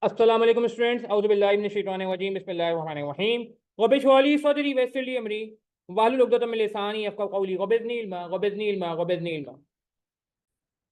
अस्सलाम वालेकुम स्टूडेंट्स, औज़ु बिल्लाहि मिनश शैतानिर रजीम, बिस्मिल्लाहिर रहमानिर रहीम। रब्बिश इश्रह ली सदरी वयस्सिर ली अमरी वाहलुल उक़दतम मिन लिसानी यफ़क़हू क़ौली। रब्बिज़्नी इल्मा।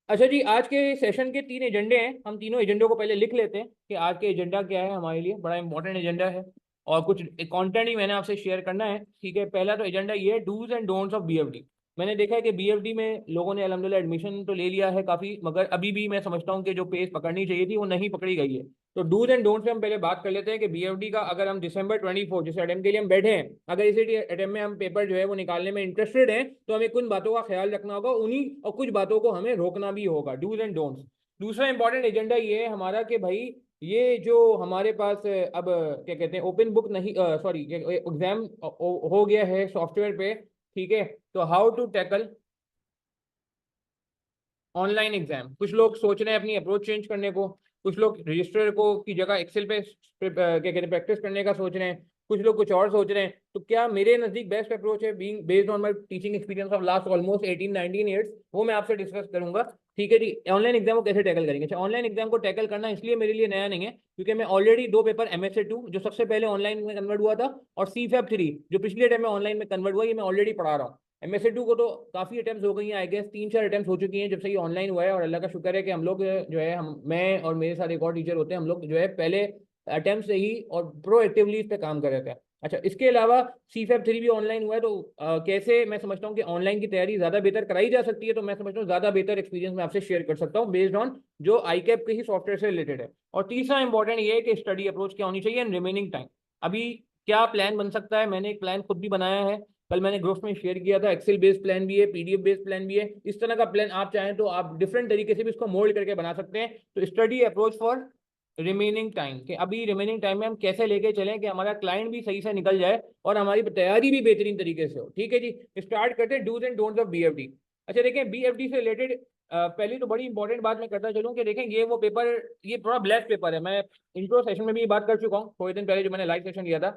अच्छा जी, आज के सेशन के 3 एजेंडे हैं। हम तीनों एजेंडों को पहले लिख लेते हैं कि आज के एजेंडा क्या है हमारे लिए। बड़ा इंपॉर्टेंट एजेंडा है और कुछ कंटेंट ही मैंने आपसे शेयर करना है। ठीक है, पहला तो एजेंडा ये है, dos and don'ts of BFD. मैंने देखा है कि बीएफडी में लोगों ने अल्हम्दुलिल्लाह एडमिशन तो ले लिया है काफ़ी, मगर अभी भी मैं समझता हूँ कि जो पेस पकड़नी चाहिए थी वो नहीं पकड़ी गई है। तो डूज एंड डोंट्स में हम पहले बात कर लेते हैं कि बीएफडी का अगर हम दिसंबर 24 जिस अटेम्प्ट के लिए हम बैठे हैं, अगर इसी अटेम्प्ट में हम पेपर जो है वो निकालने में इंटरेस्टेड हैं, तो हमें कुछ बातों का ख्याल रखना होगा उन्हीं, और कुछ बातों को हमें रोकना भी होगा। Dos and don'ts. दूसरा इंपॉर्टेंट एजेंडा ये है हमारा कि भाई ये जो हमारे पास अब क्या कहते हैं, ओपन बुक नहीं, सॉरी, एग्जाम हो गया है सॉफ्टवेयर पे। ठीक है, तो how to tackle online exam. कुछ लोग सोच रहे हैं अपनी अप्रोच चेंज करने को, कुछ लोग रजिस्टर को की जगह एक्सेल पे क्या कहते हैं प्रैक्टिस करने का सोच रहे हैं, कुछ लोग कुछ और सोच रहे हैं। तो क्या मेरे नज़दीक बेस्ट अप्रोच है, being based on my teaching experience of last almost 18-19 years, वो मैं आपसे डिस्कस करूंगा। ठीक है जी, ऑनलाइन एग्जाम को कैसे टैकल करेंगे। अच्छा, ऑनलाइन एग्जाम को टैकल करना इसलिए मेरे लिए नया नहीं है क्योंकि मैं ऑलरेडी 2 पेपर MSA 2 जो सबसे पहले ऑनलाइन में कन्वर्ट हुआ था, और CFAP 3 जो पिछले टाइम में ऑनलाइन में कन्वर्ट हुआ, ये मैं ऑलरेडी पढ़ा रहा हूँ। MSA 2 को तो काफ़ी अटेम्प्ट हो गई हैं, आई गेस 3-4 अटेम्प्ट हो चुकी हैं जब से ये ऑनलाइन हुआ है, और अल्लाह का शुक्र है कि हम लोग जो है, हम मैं और मेरे साथ एक और टीचर होते हैं, हम लोग जो है पहले अटेम्प्ट से ही और प्रोएक्टिवली इस पे काम कर रहे थे। अच्छा, इसके अलावा CFAP 3 भी ऑनलाइन हुआ है, तो कैसे मैं समझता हूँ कि ऑनलाइन की तैयारी ज़्यादा बेहतर कराई जा सकती है, तो मैं समझता हूँ ज़्यादा बेहतर एक्सपीरियंस मैं आपसे शेयर कर सकता हूँ बेस्ड ऑन जो ICAP के ही सॉफ्टवेयर से रिलेटेड है। और तीसरा इंपॉर्टेंट ये है कि स्टडी अप्रोच क्या होनी चाहिए एंड रिमेनिंग टाइम। अभी क्या प्लान बन सकता है, मैंने एक प्लान खुद भी बनाया है, कल मैंने ग्रुप में शेयर किया था। एक्सेल बेस्ड प्लान भी है, PDF बेस्ड प्लान भी है। इस तरह का प्लान आप चाहें तो आप डिफरेंट तरीके से भी इसको मोल्ड करके बना सकते हैं। तो study approach for remaining time, कि अभी रिमेनिंग टाइम में हम कैसे लेके चलें कि हमारा क्लाइंट भी सही से निकल जाए और हमारी तैयारी भी बेहतरीन तरीके से हो। ठीक है जी, स्टार्ट करते हैं dos and don'ts of BFD। अच्छा देखें, BFD से रिलेटेड पहली तो बड़ी इंपॉर्टेंट बात मैं करता चलूँ कि देखें, ये वो पेपर, ये थोड़ा ब्लैक पेपर है। मैं इंट्रो सेशन में भी ये बात कर चुका हूँ थोड़े दिन पहले जो मैंने लाइव सेशन लिया था,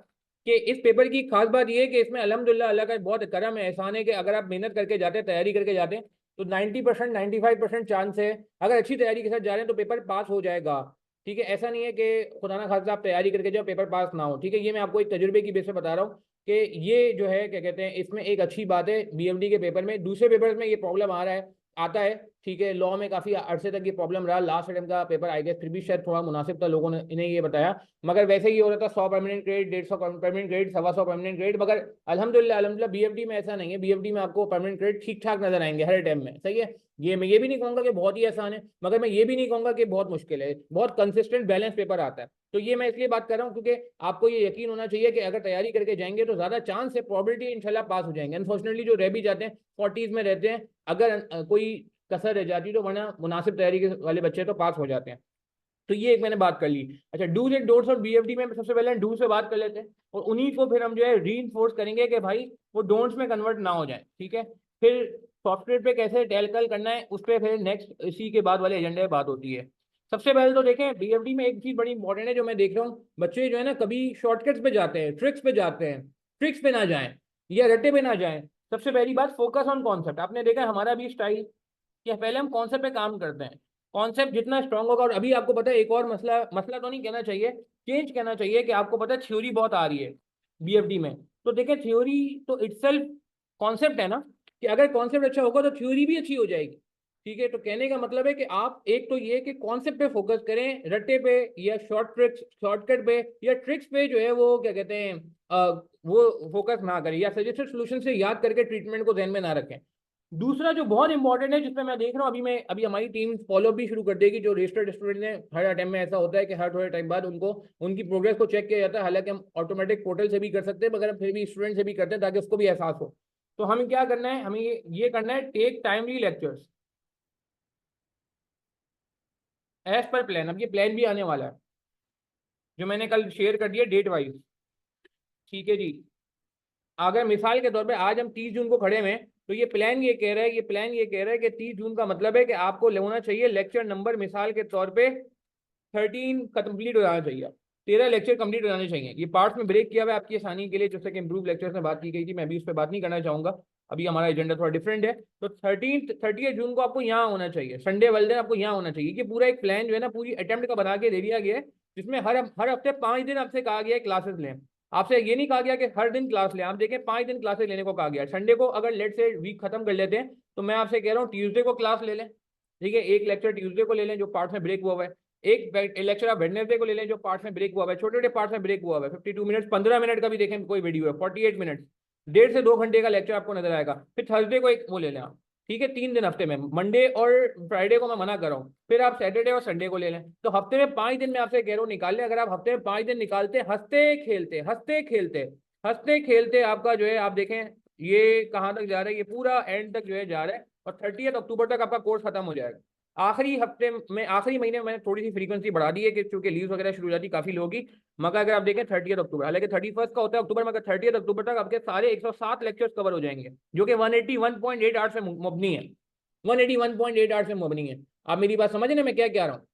कि इस पेपर की खास बात यह है कि इसमें अल्हम्दुलिल्लाह अल्लाह का बहुत करम है, एहसान है कि अगर आप मेहनत करके जाते हैं, तैयारी करके जाते हैं, तो 90% 95% चांस है, अगर अच्छी तैयारी के साथ जा रहे हैं तो पेपर पास हो जाएगा। ठीक है, ऐसा नहीं है कि खुदा ना खास्ता आप तैयारी करके जाओ पेपर पास ना हो। ठीक है, ये मैं आपको एक तजुर्बे की बेस पे बता रहा हूँ कि ये जो है क्या कहते हैं, इसमें एक अच्छी बात है BFD के पेपर में। दूसरे पेपर में ये प्रॉब्लम आ रहा है, आता है। ठीक है, लॉ में काफ़ी अरसे तक ये प्रॉब्लम रहा। लास्ट अटेम्प्ट का पेपर आई गेस फिर भी शायद थोड़ा मुनासिब था, लोगों ने इन्हें ये बताया, मगर वैसे ही हो रहा था 100 permanent credit, 150 permanent credit, 125 permanent credit. मगर अल्हम्दुलिल्लाह BFD में ऐसा नहीं है। BFD में आपको परमानेंट क्रेडिट ठीक ठाक नजर आएंगे हर टाइम में। सही है, ये मैं ये भी नहीं कहूँगा कि बहुत ही आसान है, मगर मैं ये भी नहीं कहूँगा कि बहुत मुश्किल है। बहुत कंसिस्टेंट बैलेंस पेपर आता है। तो ये मैं इसलिए बात कर रहा हूँ क्योंकि आपको ये यकीन होना चाहिए कि अगर तैयारी करके जाएंगे तो ज़्यादा चांस है, प्रॉबिलिटी इंशाल्लाह पास हो जाएंगे। अनफॉर्चुनेटली जो रह भी जाते हैं 40s में रहते हैं, अगर कोई कसर रह जाती तो, वरना मुनासिब तैयारी के वाले बच्चे तो पास हो जाते हैं। तो ये एक मैंने बात कर ली। अच्छा, डूज एंड डोंट्स और BFD में सबसे पहले डू से बात कर लेते हैं, और उन्हीं को फिर हम जो है रीइंफोर्स करेंगे कि भाई वो डोंट्स में कन्वर्ट ना हो जाए। ठीक है, फिर सॉफ्टवेयर पे कैसे टैकल करना है उस पर फिर नेक्स्ट इसी के बाद वाले एजेंडे में बात होती है। सबसे पहले तो देखें, BFD में एक चीज बड़ी इंपॉर्टेंट है जो मैं देख रहा हूँ, बच्चे जो है ना कभी शॉर्टकट्स पे जाते हैं, ट्रिक्स पे जाते हैं। ट्रिक्स पे ना जाएं या रट्टे पे ना जाएं। सबसे पहली बात, फोकस ऑन कॉन्सेप्ट। आपने देखा हमारा भी स्टाइल कि पहले हम कॉन्सेप्ट पे काम करते हैं। कॉन्सेप्ट जितना स्ट्रांग होगा, और अभी आपको पता है एक और मसला मसला तो नहीं कहना चाहिए, चेंज कहना चाहिए, कि आपको पता है थ्योरी बहुत आ रही है BFD में। तो देखिए, थ्योरी तो इटसेल्फ कॉन्सेप्ट है ना, कि अगर कॉन्सेप्ट अच्छा होगा तो थ्योरी भी अच्छी हो जाएगी। ठीक है, तो कहने का मतलब है कि आप एक तो ये कि कॉन्सेप्ट पे फोकस करें, रट्टे पे या शॉर्टकट पे या ट्रिक्स पे जो है वो क्या कहते हैं, वो फोकस ना करें, या सजेस्टेड सोल्यूशन से याद करके ट्रीटमेंट को ध्यान में ना रखें। दूसरा जो बहुत इंपॉर्टेंट है, जिसमें मैं देख रहा हूँ अभी हमारी टीम फॉलो भी शुरू कर देगी, जो रजिस्टर्ड स्टूडेंट है, हर अटेम्प्ट में ऐसा होता है कि हर थोड़े टाइम बाद उनको उनकी प्रोग्रेस को चेक किया जाता है। हालांकि हम ऑटोमेटिक पोर्टल से भी कर सकते हैं, मगर हम फिर भी स्टूडेंट से भी करते हैं ताकि उसको भी एहसास हो। तो हमें क्या करना है, हमें ये करना है, take timely lectures as per plan. अब ये प्लान भी आने वाला है जो मैंने कल शेयर कर दिया डेट वाइज। ठीक है जी, अगर मिसाल के तौर पे आज हम 30 जून को खड़े में, तो ये प्लान ये कह रहा है कि 30 जून का मतलब है कि आपको होना चाहिए लेक्चर नंबर, मिसाल के तौर पे 13 का कंप्लीट हो जाना चाहिए, 13 लेक्चर कंप्लीट हो जाने चाहिए। ये पार्ट्स में ब्रेक किया हुआ है आपकी आसानी के लिए, जैसे कि इंप्रूव लेक्चर्स में बात की गई थी, मैं भी उस पर बात नहीं करना चाहूंगा, अभी हमारा एजेंडा थोड़ा डिफरेंट है। तो 30 जून को आपको यहाँ होना चाहिए, संडे वाले दिन आपको यहाँ होना चाहिए। कि पूरा एक प्लान जो है ना, पूरी अटेम्प्ट का बना के दे दिया गया है जिसमें हर हफ्ते 5 दिन आपसे कहा गया है क्लासेस लें। आपसे ये नहीं कहा गया कि हर दिन क्लास लें। आप देखें 5 दिन क्लासेस लेने को कहा गया है। संडे को अगर लेट से वीक खत्म कर लेते हैं तो मैं आपसे कह रहा हूँ ट्यूसडे को क्लास ले लें, ठीक है। एक लेक्चर ट्यूसडे को ले लें जो पार्ट में ब्रेक हुआ है। एक लेक्चर आप वेडनेसडे को ले लें जो पार्ट में ब्रेक हुआ है, छोटे छोटे पार्ट में ब्रेक हुआ है। 52 मिनट्स, 15 मिनट का भी देखें कोई वीडियो है, 48 मिनट्स, 1.5 से 2 घंटे का लेक्चर आपको नजर आएगा। फिर थर्सडे को एक वो ले लें आप, ठीक है। 3 दिन हफ्ते में, मंडे और फ्राइडे को मैं मना कर रहा हूँ, फिर आप सैटरडे और संडे को ले लें। तो हफ्ते में 5 दिन मैं आपसे कह रहा हूँ निकाल लें। अगर आप हफ्ते में 5 दिन निकालते, हंसते खेलते आपका जो है, आप देखें ये कहाँ तक जा रहा है, ये पूरा एंड तक जो है जा रहा है, और 30 अक्टूबर तक आपका कोर्स खत्म हो जाएगा। आखिरी हफ्ते में, आखिरी महीने में मैंने थोड़ी सी फ्रीक्वेंसी बढ़ा दी है कि क्योंकि लीव वगैरह शुरू हो जाती काफी लोगों की। मगर अगर आप देखें 30 अक्टूबर, हालांकि 31 का होता है अक्टूबर, मगर 30 अक्टूबर तक आपके सारे 107 लेक्चर्स कवर हो जाएंगे, जो कि 181.8 आवर्स में मुबनी है। 181.8 आवर्स में मुबनी है। आप मेरी बात समझ रहे मैं क्या कह रहा हूँ?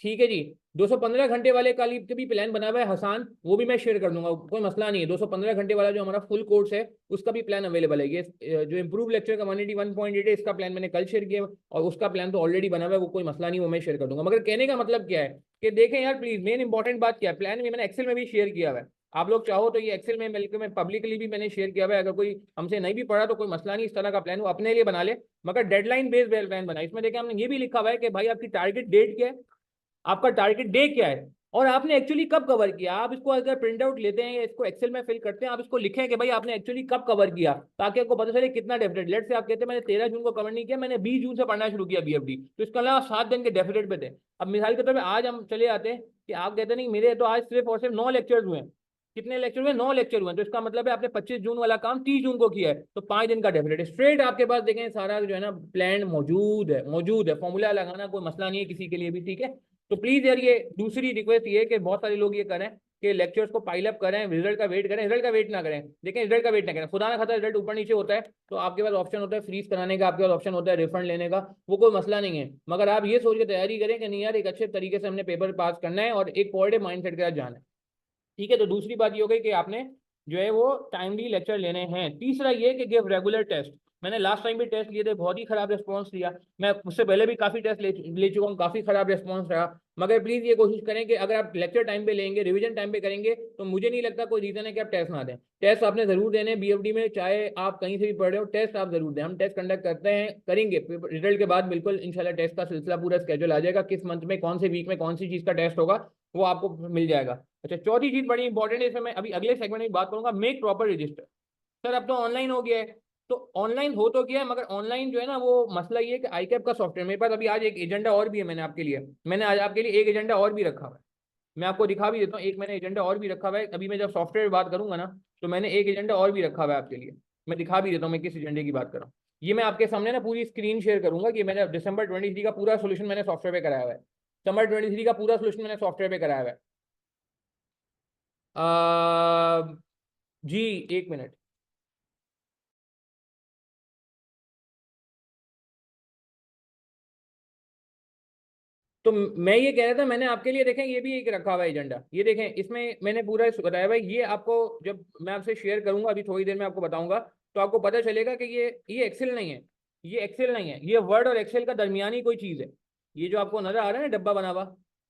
ठीक है जी। 215 घंटे वाले का भी प्लान बना हुआ है हसान, वो भी मैं शेयर कर दूंगा, कोई मसला नहीं है। 215 घंटे वाला जो हमारा फुल कोर्स है उसका भी प्लान अवेलेबल है। ये जो इंप्रूव लेक्चर का 181.8 है, इसका प्लान मैंने कल शेयर किया, और उसका प्लान तो ऑलरेडी बना हुआ है, वो कोई मसला नहीं, वो मैं शेयर कर दूंगा। मगर कहने का मतलब क्या है कि देखें यार प्लीज, मेन इंपॉर्टेंट बात क्या है, प्लान में मैंने एक्सेल में भी शेयर किया हुआ है। आप लोग चाहो तो ये एक्सेल में बल्कि मैं पब्लिकली भी मैंने शेयर किया हुआ है। अगर कोई हमसे नहीं भी पढ़ा तो कोई मसला नहीं, इस तरह का प्लान वो अपने लिए बना ले, मगर डेडलाइन बेस्ड प्लान बना। इसमें देखिए हमने ये भी लिखा हुआ है कि भाई आपकी टारगेट डेट क्या है, आपका टारगेट डे क्या है, और आपने एक्चुअली कब कवर किया। आप इसको अगर प्रिंट आउट लेते हैं या इसको एक्सेल में फिल करते हैं, आप इसको लिखें कि भाई आपने एक्चुअली कब कवर किया, ताकि आपको पता चले कितना डेफिनेट। लेट से आप कहते हैं मैंने 13 जून को कवर नहीं किया, मैंने 20 जून से पढ़ना शुरू किया बीएफडी, तो इसका अलावा 7 दिन के डेफिनेट पे थे। अब मिसाल के तौर पर आज हम चले आते हैं कि आप कहते नहीं मेरे तो आज सिर्फ और सिर्फ 9 लेक्चर हुए हैं। कितने लेक्चर हुए? 9 लेक्चर हुए। तो इसका मतलब है आपने 25 जून वाला काम 30 जून को किया है, तो 5 दिन का डेफिनेट स्ट्रेट आपके पास देखें सारा जो है ना प्लान मौजूद है। फॉर्मूला लगाना कोई मसला नहीं है किसी के लिए भी, ठीक है। तो प्लीज यार ये दूसरी रिक्वेस्ट ये है कि बहुत सारे लोग ये करें कि लेक्चर्स को पाइल अप करें, रिजल्ट का वेट करें। रिजल्ट का वेट ना करें, देखें रिजल्ट का वेट ना करें, खुदा ना खाता रिजल्ट ऊपर नीचे होता है तो आपके पास ऑप्शन होता है फ्रीज कराने का, आपके पास ऑप्शन होता है रिफंड लेने का, वो कोई मसला नहीं है। मगर आप ये सोच के तैयारी करें कि नहीं यार एक अच्छे तरीके से हमने पेपर पास करना है और एक पॉजिटिव माइंडसेट के साथ जाना है, ठीक है। तो दूसरी बात ये हो गई कि आपने जो है वो टाइमली लेक्चर लेने हैं। तीसरा ये कि गिव रेगुलर टेस्ट। मैंने लास्ट टाइम भी टेस्ट लिए थे, बहुत ही खराब रिस्पॉन्स दिया। मैं उससे पहले भी काफी टेस्ट ले चुका हूँ, काफी खराब रिस्पॉन्स रहा। मगर प्लीज ये कोशिश करें कि अगर आप लेक्चर टाइम पे लेंगे, रिवीजन टाइम पे करेंगे, तो मुझे नहीं लगता कोई रीजन है कि आप टेस्ट ना दें। टेस्ट आपने जरूर देने बीएफडी में, चाहे आप कहीं से भी पढ़ रहे हो, टेस्ट आप जरूर दें। हम टेस्ट कंडक्ट करते हैं, करेंगे रिजल्ट के बाद बिल्कुल इंशाल्लाह। टेस्ट का सिलसिला पूरा स्केड्यूल आ जाएगा, किस मंथ में कौन से वीक में कौन सी चीज का टेस्ट होगा वो आपको मिल जाएगा। अच्छा, चौथी चीज बड़ी इंपॉर्टेंट है, इसमें मैं अभी अगले सेगमेंट में बात करूंगा, मेक प्रॉपर रजिस्टर। सर अब तो ऑनलाइन हो गया है, तो ऑनलाइन हो तो गया है, मगर ऑनलाइन जो है ना वो मसला ये है कि आईकैप का सॉफ्टवेयर मेरे पास अभी आज एक एजेंडा और भी है, मैंने आज आपके लिए एक एजेंडा और भी रखा हुआ है। मैं आपको दिखा भी देता हूँ, एक मैंने एजेंडा और भी रखा हुआ है। अभी मैं जब सॉफ्टवेयर बात करूंगा ना, तो मैंने एक एजेंडा और भी रखा हुआ है आपके लिए। मैं दिखा भी देता हूँ मैं किस एजेंडे की बात कर रहा हूँ। ये मैं आपके सामने ना पूरी स्क्रीन शेयर करूंगा कि मैंने दिसंबर 23 का पूरा सोल्यूशन मैंने सॉफ्टवेयर पे कराया हुआ है। दिसंबर 23 का पूरा सोल्यूशन मैंने सॉफ्टवेयर पे कराया हुआ है। जी, एक मिनट। तो मैं ये कह रहा था, मैंने आपके लिए देखें ये भी एक रखा हुआ है एजेंडा, ये देखें इसमें मैंने पूरा बताया हुआ है। ये आपको जब मैं आपसे शेयर करूंगा अभी थोड़ी देर में आपको बताऊंगा, तो आपको पता चलेगा कि ये एक्सेल नहीं है, ये एक्सेल नहीं है, ये वर्ड और एक्सेल का दरमियानी कोई चीज़ है। ये जो आपको नजर आ रहा है ना डब्बा बना हुआ,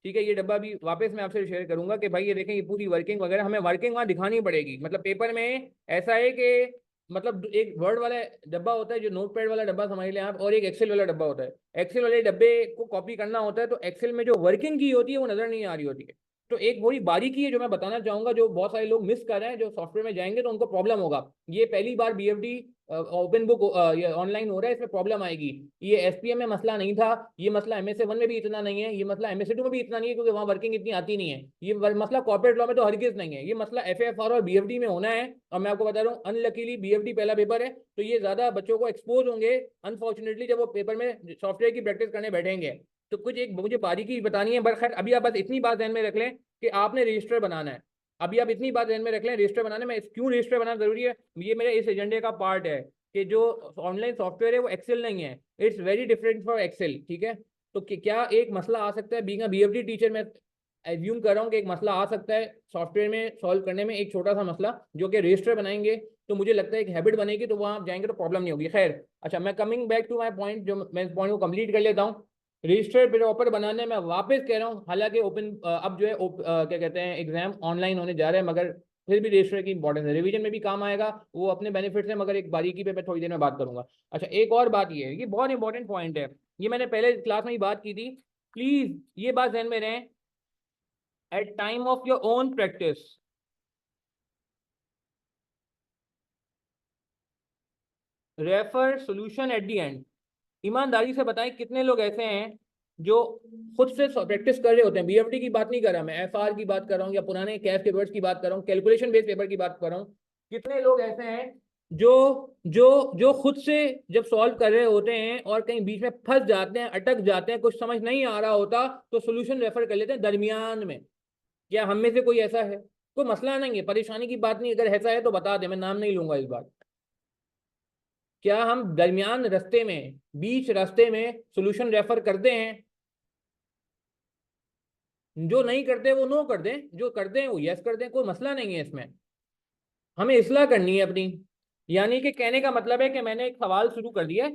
ठीक है, ये डब्बा भी वापस मैं आपसे शेयर करूंगा कि भाई ये देखें ये पूरी वर्किंग वगैरह हमें वर्किंग वहाँ दिखानी पड़ेगी। मतलब पेपर में ऐसा है कि मतलब एक वर्ड वाला डब्बा होता है जो नोट पैड वाला डब्बा समझ लें आप, और एक एक्सेल वाला डब्बा होता है। एक्सेल वाले डब्बे को कॉपी करना होता है तो एक्सेल में जो वर्किंग की होती है वो नजर नहीं आ रही होती है। तो एक वही बारीकी है जो मैं बताना चाहूंगा, जो बहुत सारे लोग मिस कर रहे हैं, जो सॉफ्टवेयर में जाएंगे तो उनको प्रॉब्लम होगा। ये पहली बार बीएफडी ओपन बुक ये ऑनलाइन हो रहा है, इसमें प्रॉब्लम आएगी। ये एसपीएम में मसला नहीं था, ये मसला एमएसए 1 में भी इतना नहीं है, ये मसला एमएसए 2 में भी इतना नहीं है, क्योंकि वहाँ वर्किंग इतनी आती नहीं है। ये मसला कॉर्पोरेट लॉ में तो हरगिज नहीं है, ये मसला एफएफआर और बीएफडी में होना है। और मैं आपको बता रहा हूँ अनलकीली बीएफडी पहला पेपर है, तो ये ज्यादा बच्चों को एक्सपोज होंगे अनफॉर्चुनेटली जब वो पेपर में सॉफ्टवेयर की प्रैक्टिस करने बैठेंगे। तो कुछ एक मुझे बारीकी बतानी है, बट खैर अभी आप बस इतनी बात ध्यान में रख लें कि आपने रजिस्टर बनाना है। अभी आप इतनी बात ध्यान में रख लें, रजिस्टर बनाने में क्यों रजिस्टर बनाना जरूरी है, ये मेरे इस एजेंडे का पार्ट है कि जो ऑनलाइन सॉफ्टवेयर है वो एक्सेल नहीं है, it's very different for excel, ठीक है। तो क्या एक मसला आ सकता है बीइंग अ बीएफडी टीचर, मैं एज्यूम कर रहा हूँ कि एक मसला आ सकता है सॉफ्टवेयर में सॉल्व करने में, एक छोटा सा मसला जो कि रजिस्टर बनाएंगे तो मुझे लगता है एक हैबिट बनेगी, तो वहाँ आप जाएंगे तो प्रॉब्लम नहीं होगी। खैर अच्छा, मैं coming back to my point, जो मैं इस पॉइंट को कंप्लीट कर लेता हूँ। रजिस्टर प्रॉपर बनाने में वापस कह रहा हूँ, हालांकि ओपन अब जो है क्या कहते हैं एग्जाम ऑनलाइन होने जा रहे हैं, मगर फिर भी रजिस्टर की इंपॉर्टेंस है, रिवीजन में भी काम आएगा, वो अपने बेनिफिट है, मगर एक बारीकी पे मैं थोड़ी देर में बात करूंगा। अच्छा, एक और बात ये है, ये बहुत इंपॉर्टेंट पॉइंट है, ये मैंने पहले क्लास में ही बात की थी, प्लीज ये बात ध्यान में रहे, at time of your own practice refer solution at the end. ईमानदारी से बताएं कितने लोग ऐसे हैं जो खुद से प्रैक्टिस कर रहे होते हैं, बीएफडी की बात नहीं कर रहा मैं, एफआर की बात कर रहा हूँ, या पुराने कैश के पेपर्स की बात कर रहा हूँ, कैलकुलेशन बेस्ड पेपर की बात कर रहा हूँ। कितने लोग ऐसे हैं जो जो जो खुद से जब सॉल्व कर रहे होते हैं और कहीं बीच में फंस जाते हैं, अटक जाते हैं, कुछ समझ नहीं आ रहा होता, तो सोल्यूशन रेफर कर लेते हैं दरमियान में। क्या हम में से कोई ऐसा है? कोई मसला नहीं है, परेशानी की बात नहीं, अगर ऐसा है तो बता दे, मैं नाम नहीं लूंगा इस बार। क्या हम दरमियान रास्ते में, बीच रास्ते में सोल्यूशन रेफर करते हैं? जो नहीं करते वो नो कर दें, जो करते हैं वो यस कर दें, कोई मसला नहीं है इसमें। हमें इस्लाह करनी है अपनी। यानी कि कहने का मतलब है कि मैंने एक सवाल शुरू कर दिया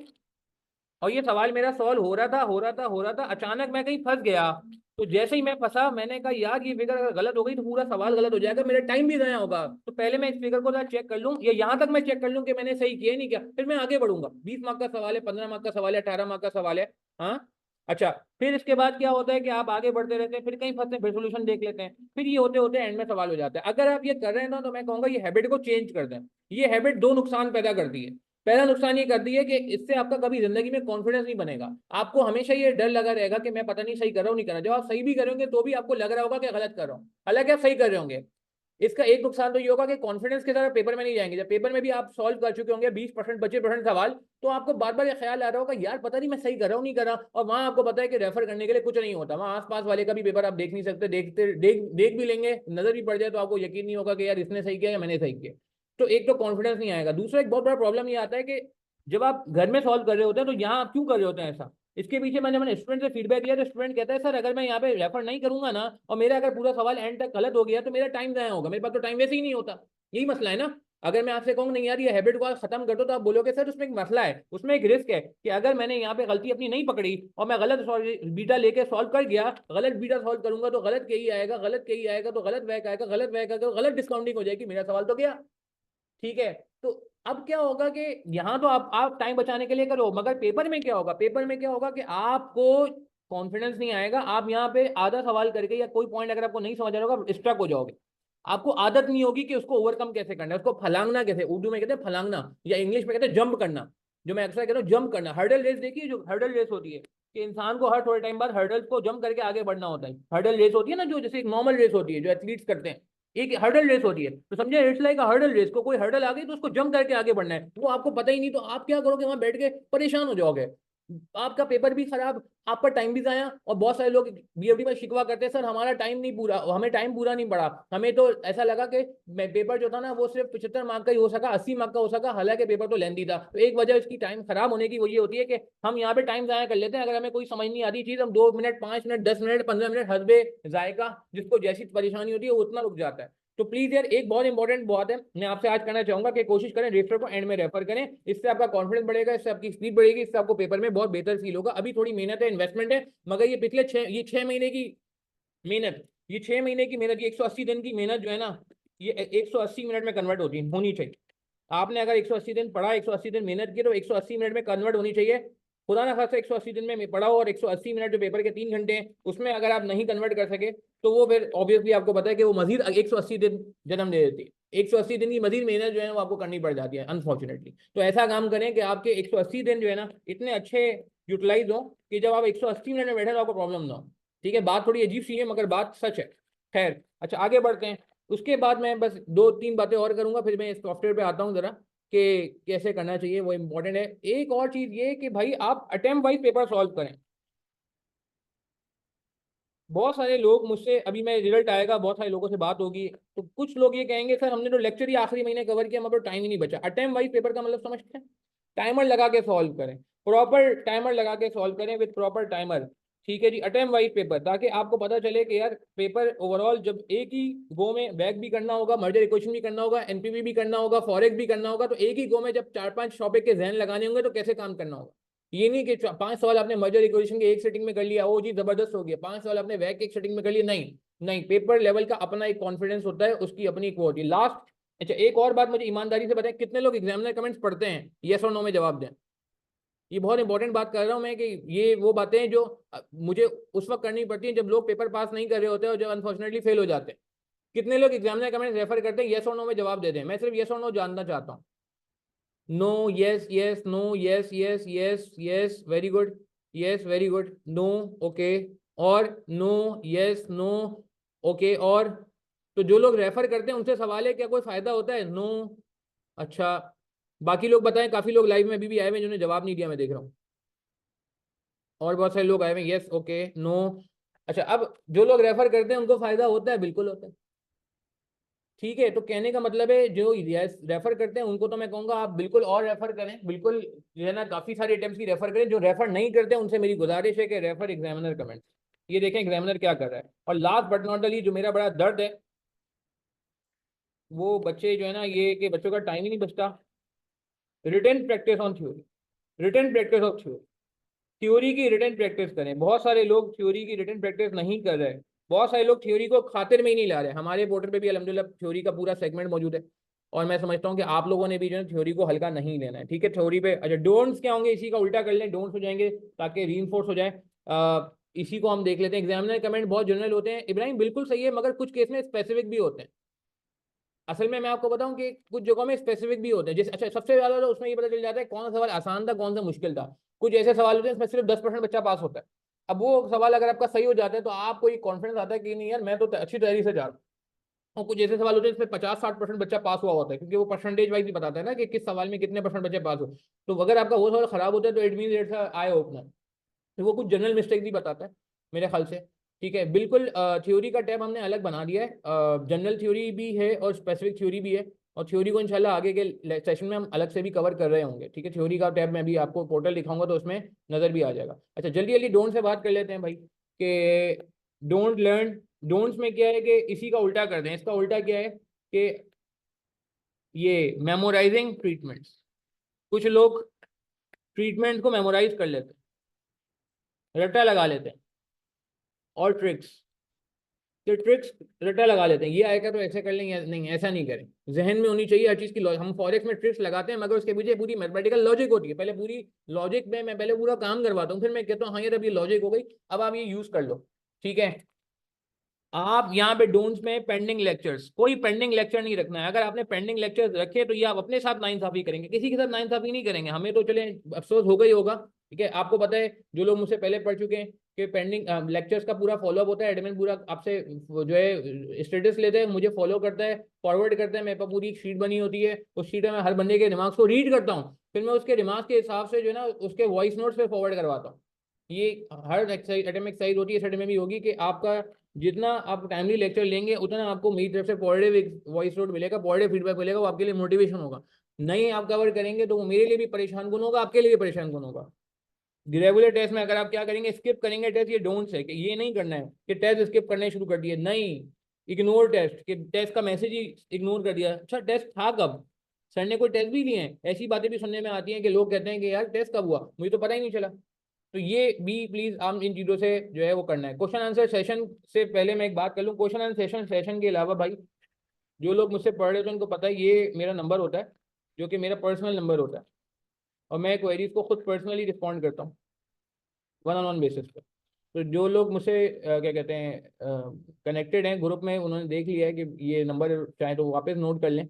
और ये सवाल मेरा सॉल्व हो रहा था, अचानक मैं कहीं फंस गया, तो जैसे ही मैं फंसा मैंने कहा यार ये फिगर अगर गलत हो गई तो पूरा सवाल गलत हो जाएगा, मेरा टाइम भी गया होगा, तो पहले मैं इस फिगर को चेक कर लूँ, या यहाँ तक मैं चेक कर लूँ कि मैंने सही किया नहीं किया, फिर मैं आगे बढ़ूंगा। 20 मार्क का सवाल है, 15 मार्क का सवाल है, 18 मार्क का सवाल है। हाँ, अच्छा, फिर इसके बाद क्या होता है कि आप आगे बढ़ते रहते हैं, फिर कहीं फंसते हैं, फिर सोल्यूशन देख लेते हैं, फिर ये होते होते एंड में सवाल हो जाता है। अगर आप ये कर रहे हैं ना, तो मैं कहूंगा ये हैबिट को चेंज कर दें। ये हैबिट दो नुकसान पैदा करती है। पहला नुकसान ये करती है कि इससे आपका कभी जिंदगी में कॉन्फिडेंस नहीं बनेगा, आपको हमेशा ये डर लगा रहेगा कि मैं पता नहीं सही कर रहा हूँ नहीं कर रहा, जब आप सही भी करोगे तो भी आपको लग रहा होगा कि गलत कर रहा हूँ, हालांकि आप सही कर रहे होंगे। इसका एक नुकसान तो ये होगा कि कॉन्फिडेंस के साथ पेपर में नहीं जाएंगे, जब पेपर में भी आप सॉल्व कर चुके होंगे 20% 25% सवाल, तो आपको बार बार ये ख्याल आ रहा होगा यार पता नहीं मैं सही कर रहा हूँ नहीं कर रहा, और वहां आपको पता है कि रेफर करने के लिए कुछ नहीं होता, वहां आसपास वाले का भी पेपर आप देख नहीं सकते, देख भी लेंगे, नजर भी पड़ जाए तो आपको यकीन नहीं होगा कि यार इसने सही किया या मैंने सही किया, तो एक तो कॉन्फिडेंस नहीं आएगा। दूसरा एक बहुत बड़ा प्रॉब्लम ये आता है कि जब आप घर में सॉल्व कर रहे होते हैं तो यहाँ आप क्यों कर रहे होते हैं ऐसा, इसके पीछे मैंने स्टूडेंट से फीडबैक लिया, तो स्टूडेंट कहता है सर अगर मैं यहाँ पे रेफर नहीं करूंगा ना, और मेरा अगर पूरा सवाल एंड तक गलत हो गया तो मेरा टाइम ज़ाया होगा, मेरे पास तो टाइम वैसे ही नहीं होता। यही मसला है ना। अगर मैं आपसे कहूँ नहीं यार ये हैबिट को खत्म कर दो, तो आप बोलोगे सर उसमें एक मसला है, उसमें एक रिस्क है कि अगर मैंने यहाँ पे गलती अपनी नहीं पकड़ी और मैं गलत बीटा लेके सॉल्व कर गया, गलत बीटा सॉल्व करूंगा तो गलत के ही आएगा, गलत के ही आएगा तो गलत वैक आएगा, गलत वैक आएगा तो गलत डिस्काउंटिंग हो जाएगी, मेरा सवाल तो गया। ठीक है, तो अब क्या होगा कि यहाँ तो आप टाइम बचाने के लिए करो, मगर पेपर में क्या होगा, पेपर में क्या होगा कि आपको कॉन्फिडेंस नहीं आएगा, आप यहाँ पे आधा सवाल करके या कोई पॉइंट अगर आपको नहीं समझ आ रहा होगा स्ट्रक हो जाओगे, आपको आदत नहीं होगी कि उसको ओवरकम कैसे करना है, उसको फलांगना कैसे, उर्दू में कहते हैं फलांगना, या इंग्लिश में कहते हैं जंप करना, जो मैं अक्सर कहता हूँ जंप करना। हर्डल रेस देखिए, जो हर्डल रेस होती है कि इंसान को हर थोड़े टाइम बाद हर्डल्स को जंप करके आगे बढ़ना होता है, हर्डल रेस होती है ना, जो जैसे एक नॉर्मल रेस होती है जो एथलीट्स करते हैं, एक हर्डल रेस होती है, तो समझे इट्स लाइक हर्डल रेस, को कोई हर्डल आ गई तो उसको जंप करके आगे बढ़ना है, वो आपको पता ही नहीं, तो आप क्या करोगे वहां बैठ के परेशान हो जाओगे, आपका पेपर भी खराब, आपका टाइम भी जाया। और बहुत सारे लोग बीएफडी में शिकवा करते हैं सर हमारा टाइम नहीं पूरा, हमें टाइम पूरा नहीं पड़ा, हमें तो ऐसा लगा कि पेपर जो था ना वो सिर्फ 75 मार्क का ही हो सका, 80 मार्क का हो सका, हालांकि पेपर तो लेंथी था। तो एक वजह इसकी टाइम खराब होने की वो ये होती है कि हम यहाँ पे टाइम जाया कर लेते हैं, अगर हमें कोई समझ नहीं आती चीज हम 2 मिनट 5 मिनट 10 मिनट 15 मिनट हंसबे जायका, जिसको जैसी परेशानी होती है वो उतना रुक जाता है। तो प्लीज यार एक बहुत इंपॉर्टेंट बात है मैं आपसे आज करना चाहूंगा कि कोशिश करें रेफर को एंड में रेफर करें, इससे आपका कॉन्फिडेंस बढ़ेगा, इससे आपकी स्पीड बढ़ेगी, इससे आपको पेपर में बहुत बेहतर फील होगा। अभी थोड़ी मेहनत है, इन्वेस्टमेंट है, मगर ये 6 महीने की मेहनत, ये 6 महीने की मेहनत, ये 180 दिन की मेहनत जो है ना, ये 180 मिनट में कन्वर्ट होनी चाहिए। आपने अगर 180 दिन पढ़ा, 180 दिन मेहनत की, तो 180 मिनट में कन्वर्ट होनी चाहिए। खुदा ना खासा 180 दिन में पढ़ाओ और 180 मिनट जो पेपर के 3 घंटे हैं उसमें अगर आप नहीं कन्वर्ट कर सके, तो वो फिर ऑब्वियसली आपको पता है कि वो मजीद 180 दिन जन्म दे देती है, 180 दिन की मजीद मेहनत जो है वो आपको करनी पड़ जाती है अनफॉर्चुनेटली। तो ऐसा काम करें कि आपके 180 दिन जो है ना इतने अच्छे यूटिलाइज हो कि जब आप 180 मिनट में बैठे तो आपको प्रॉब्लम ना हो। ठीक है, बात थोड़ी अजीब सी है मगर बात सच है। खैर, अच्छा आगे बढ़ते हैं। उसके बाद मैं बस 2-3 बातें और करूंगा, फिर मैं इस सॉफ्टवेयर पे आता हूँ जरा कि कैसे करना चाहिए, वो इम्पोर्टेंट है। एक और चीज ये कि भाई आप अटेम्प्ट वाइज पेपर सॉल्व करें। बहुत सारे लोग मुझसे, अभी मैं रिजल्ट आएगा, बहुत सारे लोगों से बात होगी, तो कुछ लोग ये कहेंगे सर हमने तो लेक्चर ही आखिरी महीने कवर किया, हमारे टाइम ही नहीं बचा। अटेम्प्ट वाइज पेपर का मतलब समझते हैं? टाइमर लगा के सॉल्व करें, प्रॉपर टाइमर लगा के सॉल्व करें विद प्रॉपर टाइमर। ठीक है जी, अटेम्प्ट वाइज पेपर, ताकि आपको पता चले कि यार पेपर ओवरऑल जब एक ही गो में बैक भी करना होगा, मर्जर इक्वेशन भी करना होगा, एनपीवी भी करना होगा, फॉरेक्स भी करना होगा, तो एक ही गो में जब 4-5 टॉपिक के जहन लगाने होंगे तो कैसे काम करना होगा। ये नहीं कि 5 सवाल आपने मर्जर इक्वेशन के एक सेटिंग में कर लिया, वो जी जबरदस्त हो गया, 5 सवाल आपने वैक एक सेटिंग में कर लिया, नहीं नहीं, पेपर लेवल का अपना एक कॉन्फिडेंस होता है, उसकी अपनी एक वो होती है लास्ट। अच्छा एक और बात मुझे ईमानदारी से बताएं, कितने लोग एग्जामिनर कमेंट्स पढ़ते हैं? यस और नो में जवाब दें। ये बहुत इंपॉर्टेंट बात कर रहा हूं मैं कि ये वो बातें हैं जो मुझे उस वक्त करनी पड़ती हैं जब लोग पेपर पास नहीं कर रहे होते और जब अनफॉर्चुनेटली फेल हो जाते हैं। कितने लोग एग्जामिनर कमेंट्स रेफर करते हैं, यस और नो में जवाब दे दें? मैं सिर्फ यस और नो जानना चाहता हूँ। No, yes yes no, yes yes yes yes, very good, yes very good, no, okay, और नो, यस नो, ओके, और तो जो लोग रेफर करते हैं उनसे सवाल है क्या कोई फायदा होता है? नो। अच्छा, बाकी लोग बताएं, काफी लोग लाइव में अभी भी आए हुए हैं जिन्होंने जवाब नहीं दिया, मैं देख रहा हूँ, और बहुत सारे लोग आए हुए हैं, यस, ओके, नो। अच्छा, अब जो लोग रेफर करते हैं उनको फायदा होता है? बिल्कुल होता है। ठीक है, तो कहने का मतलब है जो रेफर करते हैं उनको तो मैं कहूंगा आप बिल्कुल और रेफर करें, बिल्कुल जो है ना काफी सारे अटेम्प्ट्स की रेफर करें। जो रेफर नहीं करते हैं उनसे मेरी गुजारिश है कि रेफर एग्जामिनर कमेंट। ये देखें एग्जामिनर क्या कर रहा है। और last but not the least जो मेरा बड़ा दर्द है, वो बच्चे जो है ना, ये कि बच्चों का टाइम ही नहीं बचता। Written practice on theory, written practice of theory, theory की रिटन प्रैक्टिस करें। बहुत सारे लोग थ्योरी की रिटन प्रैक्टिस नहीं कर रहे, बहुत सारे लोग थ्योरी को खातिर में ही नहीं ला रहे। हमारे पोर्टल पे भी अल्हम्दुलिल्लाह थ्योरी का पूरा सेगमेंट मौजूद है, और मैं समझता हूँ कि आप लोगों ने भी जो है थ्योरी को हल्का नहीं लेना है। ठीक है, थ्योरी पे अच्छा डोंट्स क्या होंगे, इसी का उल्टा कर लें, डोंट्स हो जाएंगे ताकि रीइंफोर्स हो जाए। इसी को हम देख लेते हैं। एग्जामिनर कमेंट बहुत जनरल होते हैं, इब्राहिम बिल्कुल सही है, मगर कुछ केस में स्पेसिफिक भी होते हैं। असल में मैं आपको बताऊं कि कुछ जगहों में स्पेसिफिक भी होते हैं। जैसे अच्छा सबसे ज्यादा तो उसमें ये पता चल जाता है कौन सा सवाल आसान था कौन सा मुश्किल था। कुछ ऐसे सवाल होते हैं इसमें सिर्फ 10% बच्चा पास होता है। अब वो सवाल अगर आपका सही हो जाता है तो आपको ये कॉन्फिडेंस आता है कि नहीं यार मैं तो अच्छी तैयारी से जा रहा हूँ। और कुछ ऐसे सवाल होते हैं इसमें 50-60% बच्चा पास हुआ होता है, क्योंकि वो परसेंटेज वाइज भी बताता है ना कि किस सवाल में कितने परसेंट बच्चे पास हो। तो अगर आपका वो सवाल खराब होता है तो it mean it's eye opener. तो वो कुछ जनरल मिस्टेक भी बताता है मेरे ख्याल से। ठीक है, बिल्कुल थ्योरी का टैब हमने अलग बना दिया है, जनरल थ्योरी भी है और स्पेसिफिक थ्योरी भी है। और थ्योरी को इंशाल्लाह आगे के सेशन में हम अलग से भी कवर कर रहे होंगे। ठीक है, थ्योरी का टैब मैं भी आपको पोर्टल दिखाऊंगा तो उसमें नज़र भी आ जाएगा। अच्छा जल्दी जल्दी डोंट से बात कर लेते हैं भाई, कि डोंट लर्न। डोंट्स में क्या है कि इसी का उल्टा कर दें। इसका उल्टा क्या है कि ये मेमोराइजिंग ट्रीटमेंट्स, कुछ लोग ट्रीटमेंट को मेमोराइज कर लेते हैं, रट्टा लगा लेते हैं, और ट्रिक्स, तो ट्रिक्स रट्टा लगा लेते हैं, ये आएगा तो ऐसे कर लेंगे, नहीं ऐसा नहीं करें। जहन में होनी चाहिए हर चीज़ की हम फॉरेक्स में ट्रिक्स लगाते हैं मगर उसके पीछे पूरी मैथमेटिकल लॉजिक होती है। पहले पूरी लॉजिक में मैं पहले पूरा काम करवाता हूँ, फिर मैं कहता हूँ हाँ यार अब ये लॉजिक हो गई, अब आप ये यूज़ कर लो। ठीक है, आप यहाँ पे डोंट्स में पेंडिंग लेक्चर्स, कोई पेंडिंग लेक्चर नहीं रखना है। अगर आपने पेंडिंग लेक्चर्स रखे तो ये आप अपने साथ नाइंसाफी करेंगे, किसी के साथ नाइंसाफी नहीं करेंगे। हमें तो चले अफसोस होगा ही होगा। ठीक है, आपको पता है जो लोग मुझसे पहले पढ़ चुके हैं कि पेंडिंग लेक्चर्स का पूरा फॉलोअप होता है। एडमिन पूरा आपसे जो है स्टेटस लेते हैं, मुझे फॉलो करता है, फॉरवर्ड करता है, मेरे पास पूरी एक शीट बनी होती है, उस शीट में मैं हर बंदे के दिमाग को रीड करता हूँ, फिर मैं उसके दिमाग के हिसाब से जो है ना उसके वॉइस नोट्स पे फॉरवर्ड करवाता हूँ। ये हर एक्सरसाइज एटॉमिक एक्सरसाइज होती है, सेट में भी होगी कि आपका जितना आप टाइमली लेक्चर लेंगे उतना आपको मेरी तरफ से पॉजिटिव वॉइस नोट मिलेगा, पॉजिटिव फीडबैक मिलेगा, वो आपके लिए मोटिवेशन होगा। नहीं आप कवर करेंगे तो वो मेरे लिए भी परेशान गुन होगा, आपके लिए भी परेशान गुन होगा। रेगुलर टेस्ट में अगर आप क्या करेंगे, स्किप करेंगे टेस्ट, ये डोंट्स है कि ये नहीं करना है कि टेस्ट स्किप करने शुरू कर दिए, नहीं। इग्नोर टेस्ट, कि टेस्ट का मैसेज ही इग्नोर कर दिया। अच्छा टेस्ट था कब, सर ने कोई टेस्ट भी लिए हैं? ऐसी बातें भी सुनने में आती हैं कि लोग कहते हैं कि यार टेस्ट कब हुआ, मुझे तो पता ही नहीं चला। तो ये भी प्लीज आप इन चीज़ों से जो है वो करना है। क्वेश्चन आंसर सेशन से पहले मैं एक बात कर लूँ, क्वेश्चन आंसर सेशन के अलावा भाई जो लोग मुझसे पढ़ रहे थे उनको पता है ये मेरा नंबर होता है, जो कि मेरा पर्सनल नंबर होता है, और मैं क्वेरीज को खुद पर्सनली रिस्पॉन्ड करता हूँ वन ऑन वन बेसिस पे। तो जो लोग मुझसे क्या कहते हैं कनेक्टेड हैं ग्रुप में, उन्होंने देख लिया है कि ये नंबर चाहे तो वापस नोट कर लें।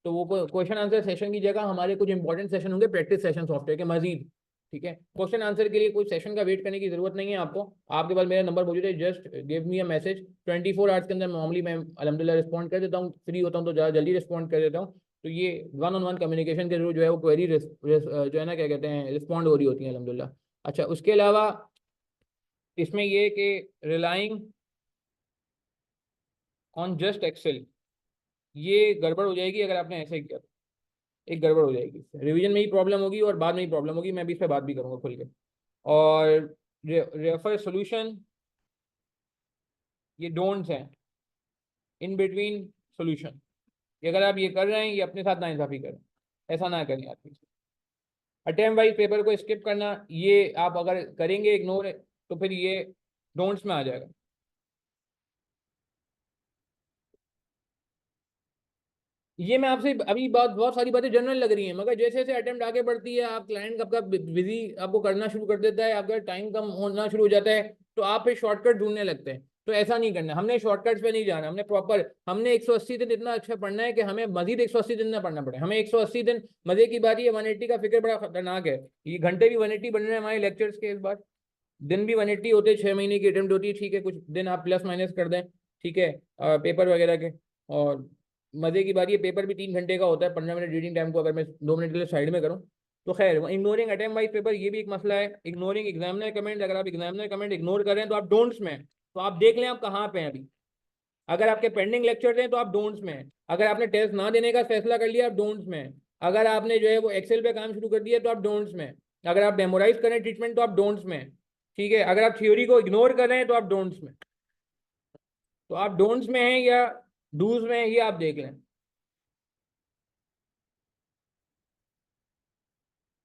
तो वो क्वेश्चन आंसर सेशन की जगह हमारे कुछ इंपॉर्टेंट सेशन होंगे प्रैक्टिस सेशन सॉफ्टवेयर के मजीद। ठीक है, क्वेश्चन आंसर के लिए कोई सेशन का वेट करने की जरूरत नहीं है आपको, आपके पास मेरा नंबर मौजूद है, just give me a message. 24 hours के अंदर नॉर्मली मैं अलहमदिल्ला रिस्पॉन्ड कर देता हूँ, फ्री होता हूँ तो ज़्यादा जल्दी रिस्पॉन्ड कर देता हूँ। तो ये वन ऑन वन कम्युनिकेशन के थ्रू जो है वो क्वेरी जो है ना क्या कहते हैं रिस्पॉन्ड हो रही होती है अलहमदिल्ला। अच्छा उसके अलावा इसमें ये कि रिलाइंग ऑन जस्ट एक्सेल, ये गड़बड़ हो जाएगी अगर आपने ऐसे किया तो। एक गड़बड़ हो जाएगी, रिवीजन में ही प्रॉब्लम होगी और बाद में ही प्रॉब्लम होगी, मैं भी इस पर बात भी करूंगा खुल के। और रेफर सोल्यूशन, ये डोंट्स हैं, इन बिटवीन सोल्यूशन। अगर आप ये कर रहे हैं ये अपने साथ नाइंसाफी करें, ऐसा ना करें आप। अटेम्प्ट वाइज पेपर को स्किप करना, ये आप अगर करेंगे इग्नोर, तो फिर ये डोंट्स में आ जाएगा। ये मैं आपसे अभी बात, बहुत सारी बातें जनरल लग रही हैं, मगर जैसे जैसे अटेम्प्ट आगे बढ़ती है, आप क्लाइंट आपका बिजी आपको करना शुरू कर देता है, आपका टाइम कम होना शुरू हो जाता है, तो आप फिर शॉर्टकट ढूंढने लगते हैं। तो ऐसा नहीं करना, हमने शॉर्टकट्स पे नहीं जाना, हमने 180 दिन इतना अच्छा पढ़ना है कि हमें मजीद 180 दिन ना पढ़ना पड़े। हमें 180 दिन मजे की बात, ये 180 का फिक्र बड़ा खतरनाक है। ये घंटे भी 180 बन रहे हैं हमारे लेक्चर्स के इस बार, दिन भी 180 होते हैं, 6 महीने की अटेम्प्ट होती है, ठीक है, कुछ दिन आप प्लस माइनस कर दें, ठीक है, पेपर वगैरह के। और मजे की बात, ये पेपर भी 3 घंटे का होता है, 15 मिनट रीडिंग टाइम को अगर मैं 2 मिनट के लिए साइड में करूँ तो खैर। इग्नोरिंग अटेम्प्ट वाइज पेपर, ये भी एक मसला है। इग्नोरिंग एग्जामिनर कमेंट, अगर आप एग्जामिनर कमेंट इग्नोर कर रहे हैं तो आप डोंट्स में हैं। तो आप देख लें आप कहाँ पे हैं अभी। अगर आपके पेंडिंग लेक्चर हैं तो आप डोंट्स में हैं। अगर आपने टेस्ट ना देने का फैसला कर लिया, आप डोंट्स में हैं। अगर आपने जो है वो एक्सेल पे काम शुरू कर दिया तो आप डोंट्स में हैं। अगर आप मेमोराइज करें ट्रीटमेंट तो आप डोंट्स में हैं, ठीक है। अगर आप थ्योरी को इग्नोर कर रहे हैं तो आप डोंट्स में। तो आप डोंट्स में हैं या डूज में हैं, ये आप देख लें।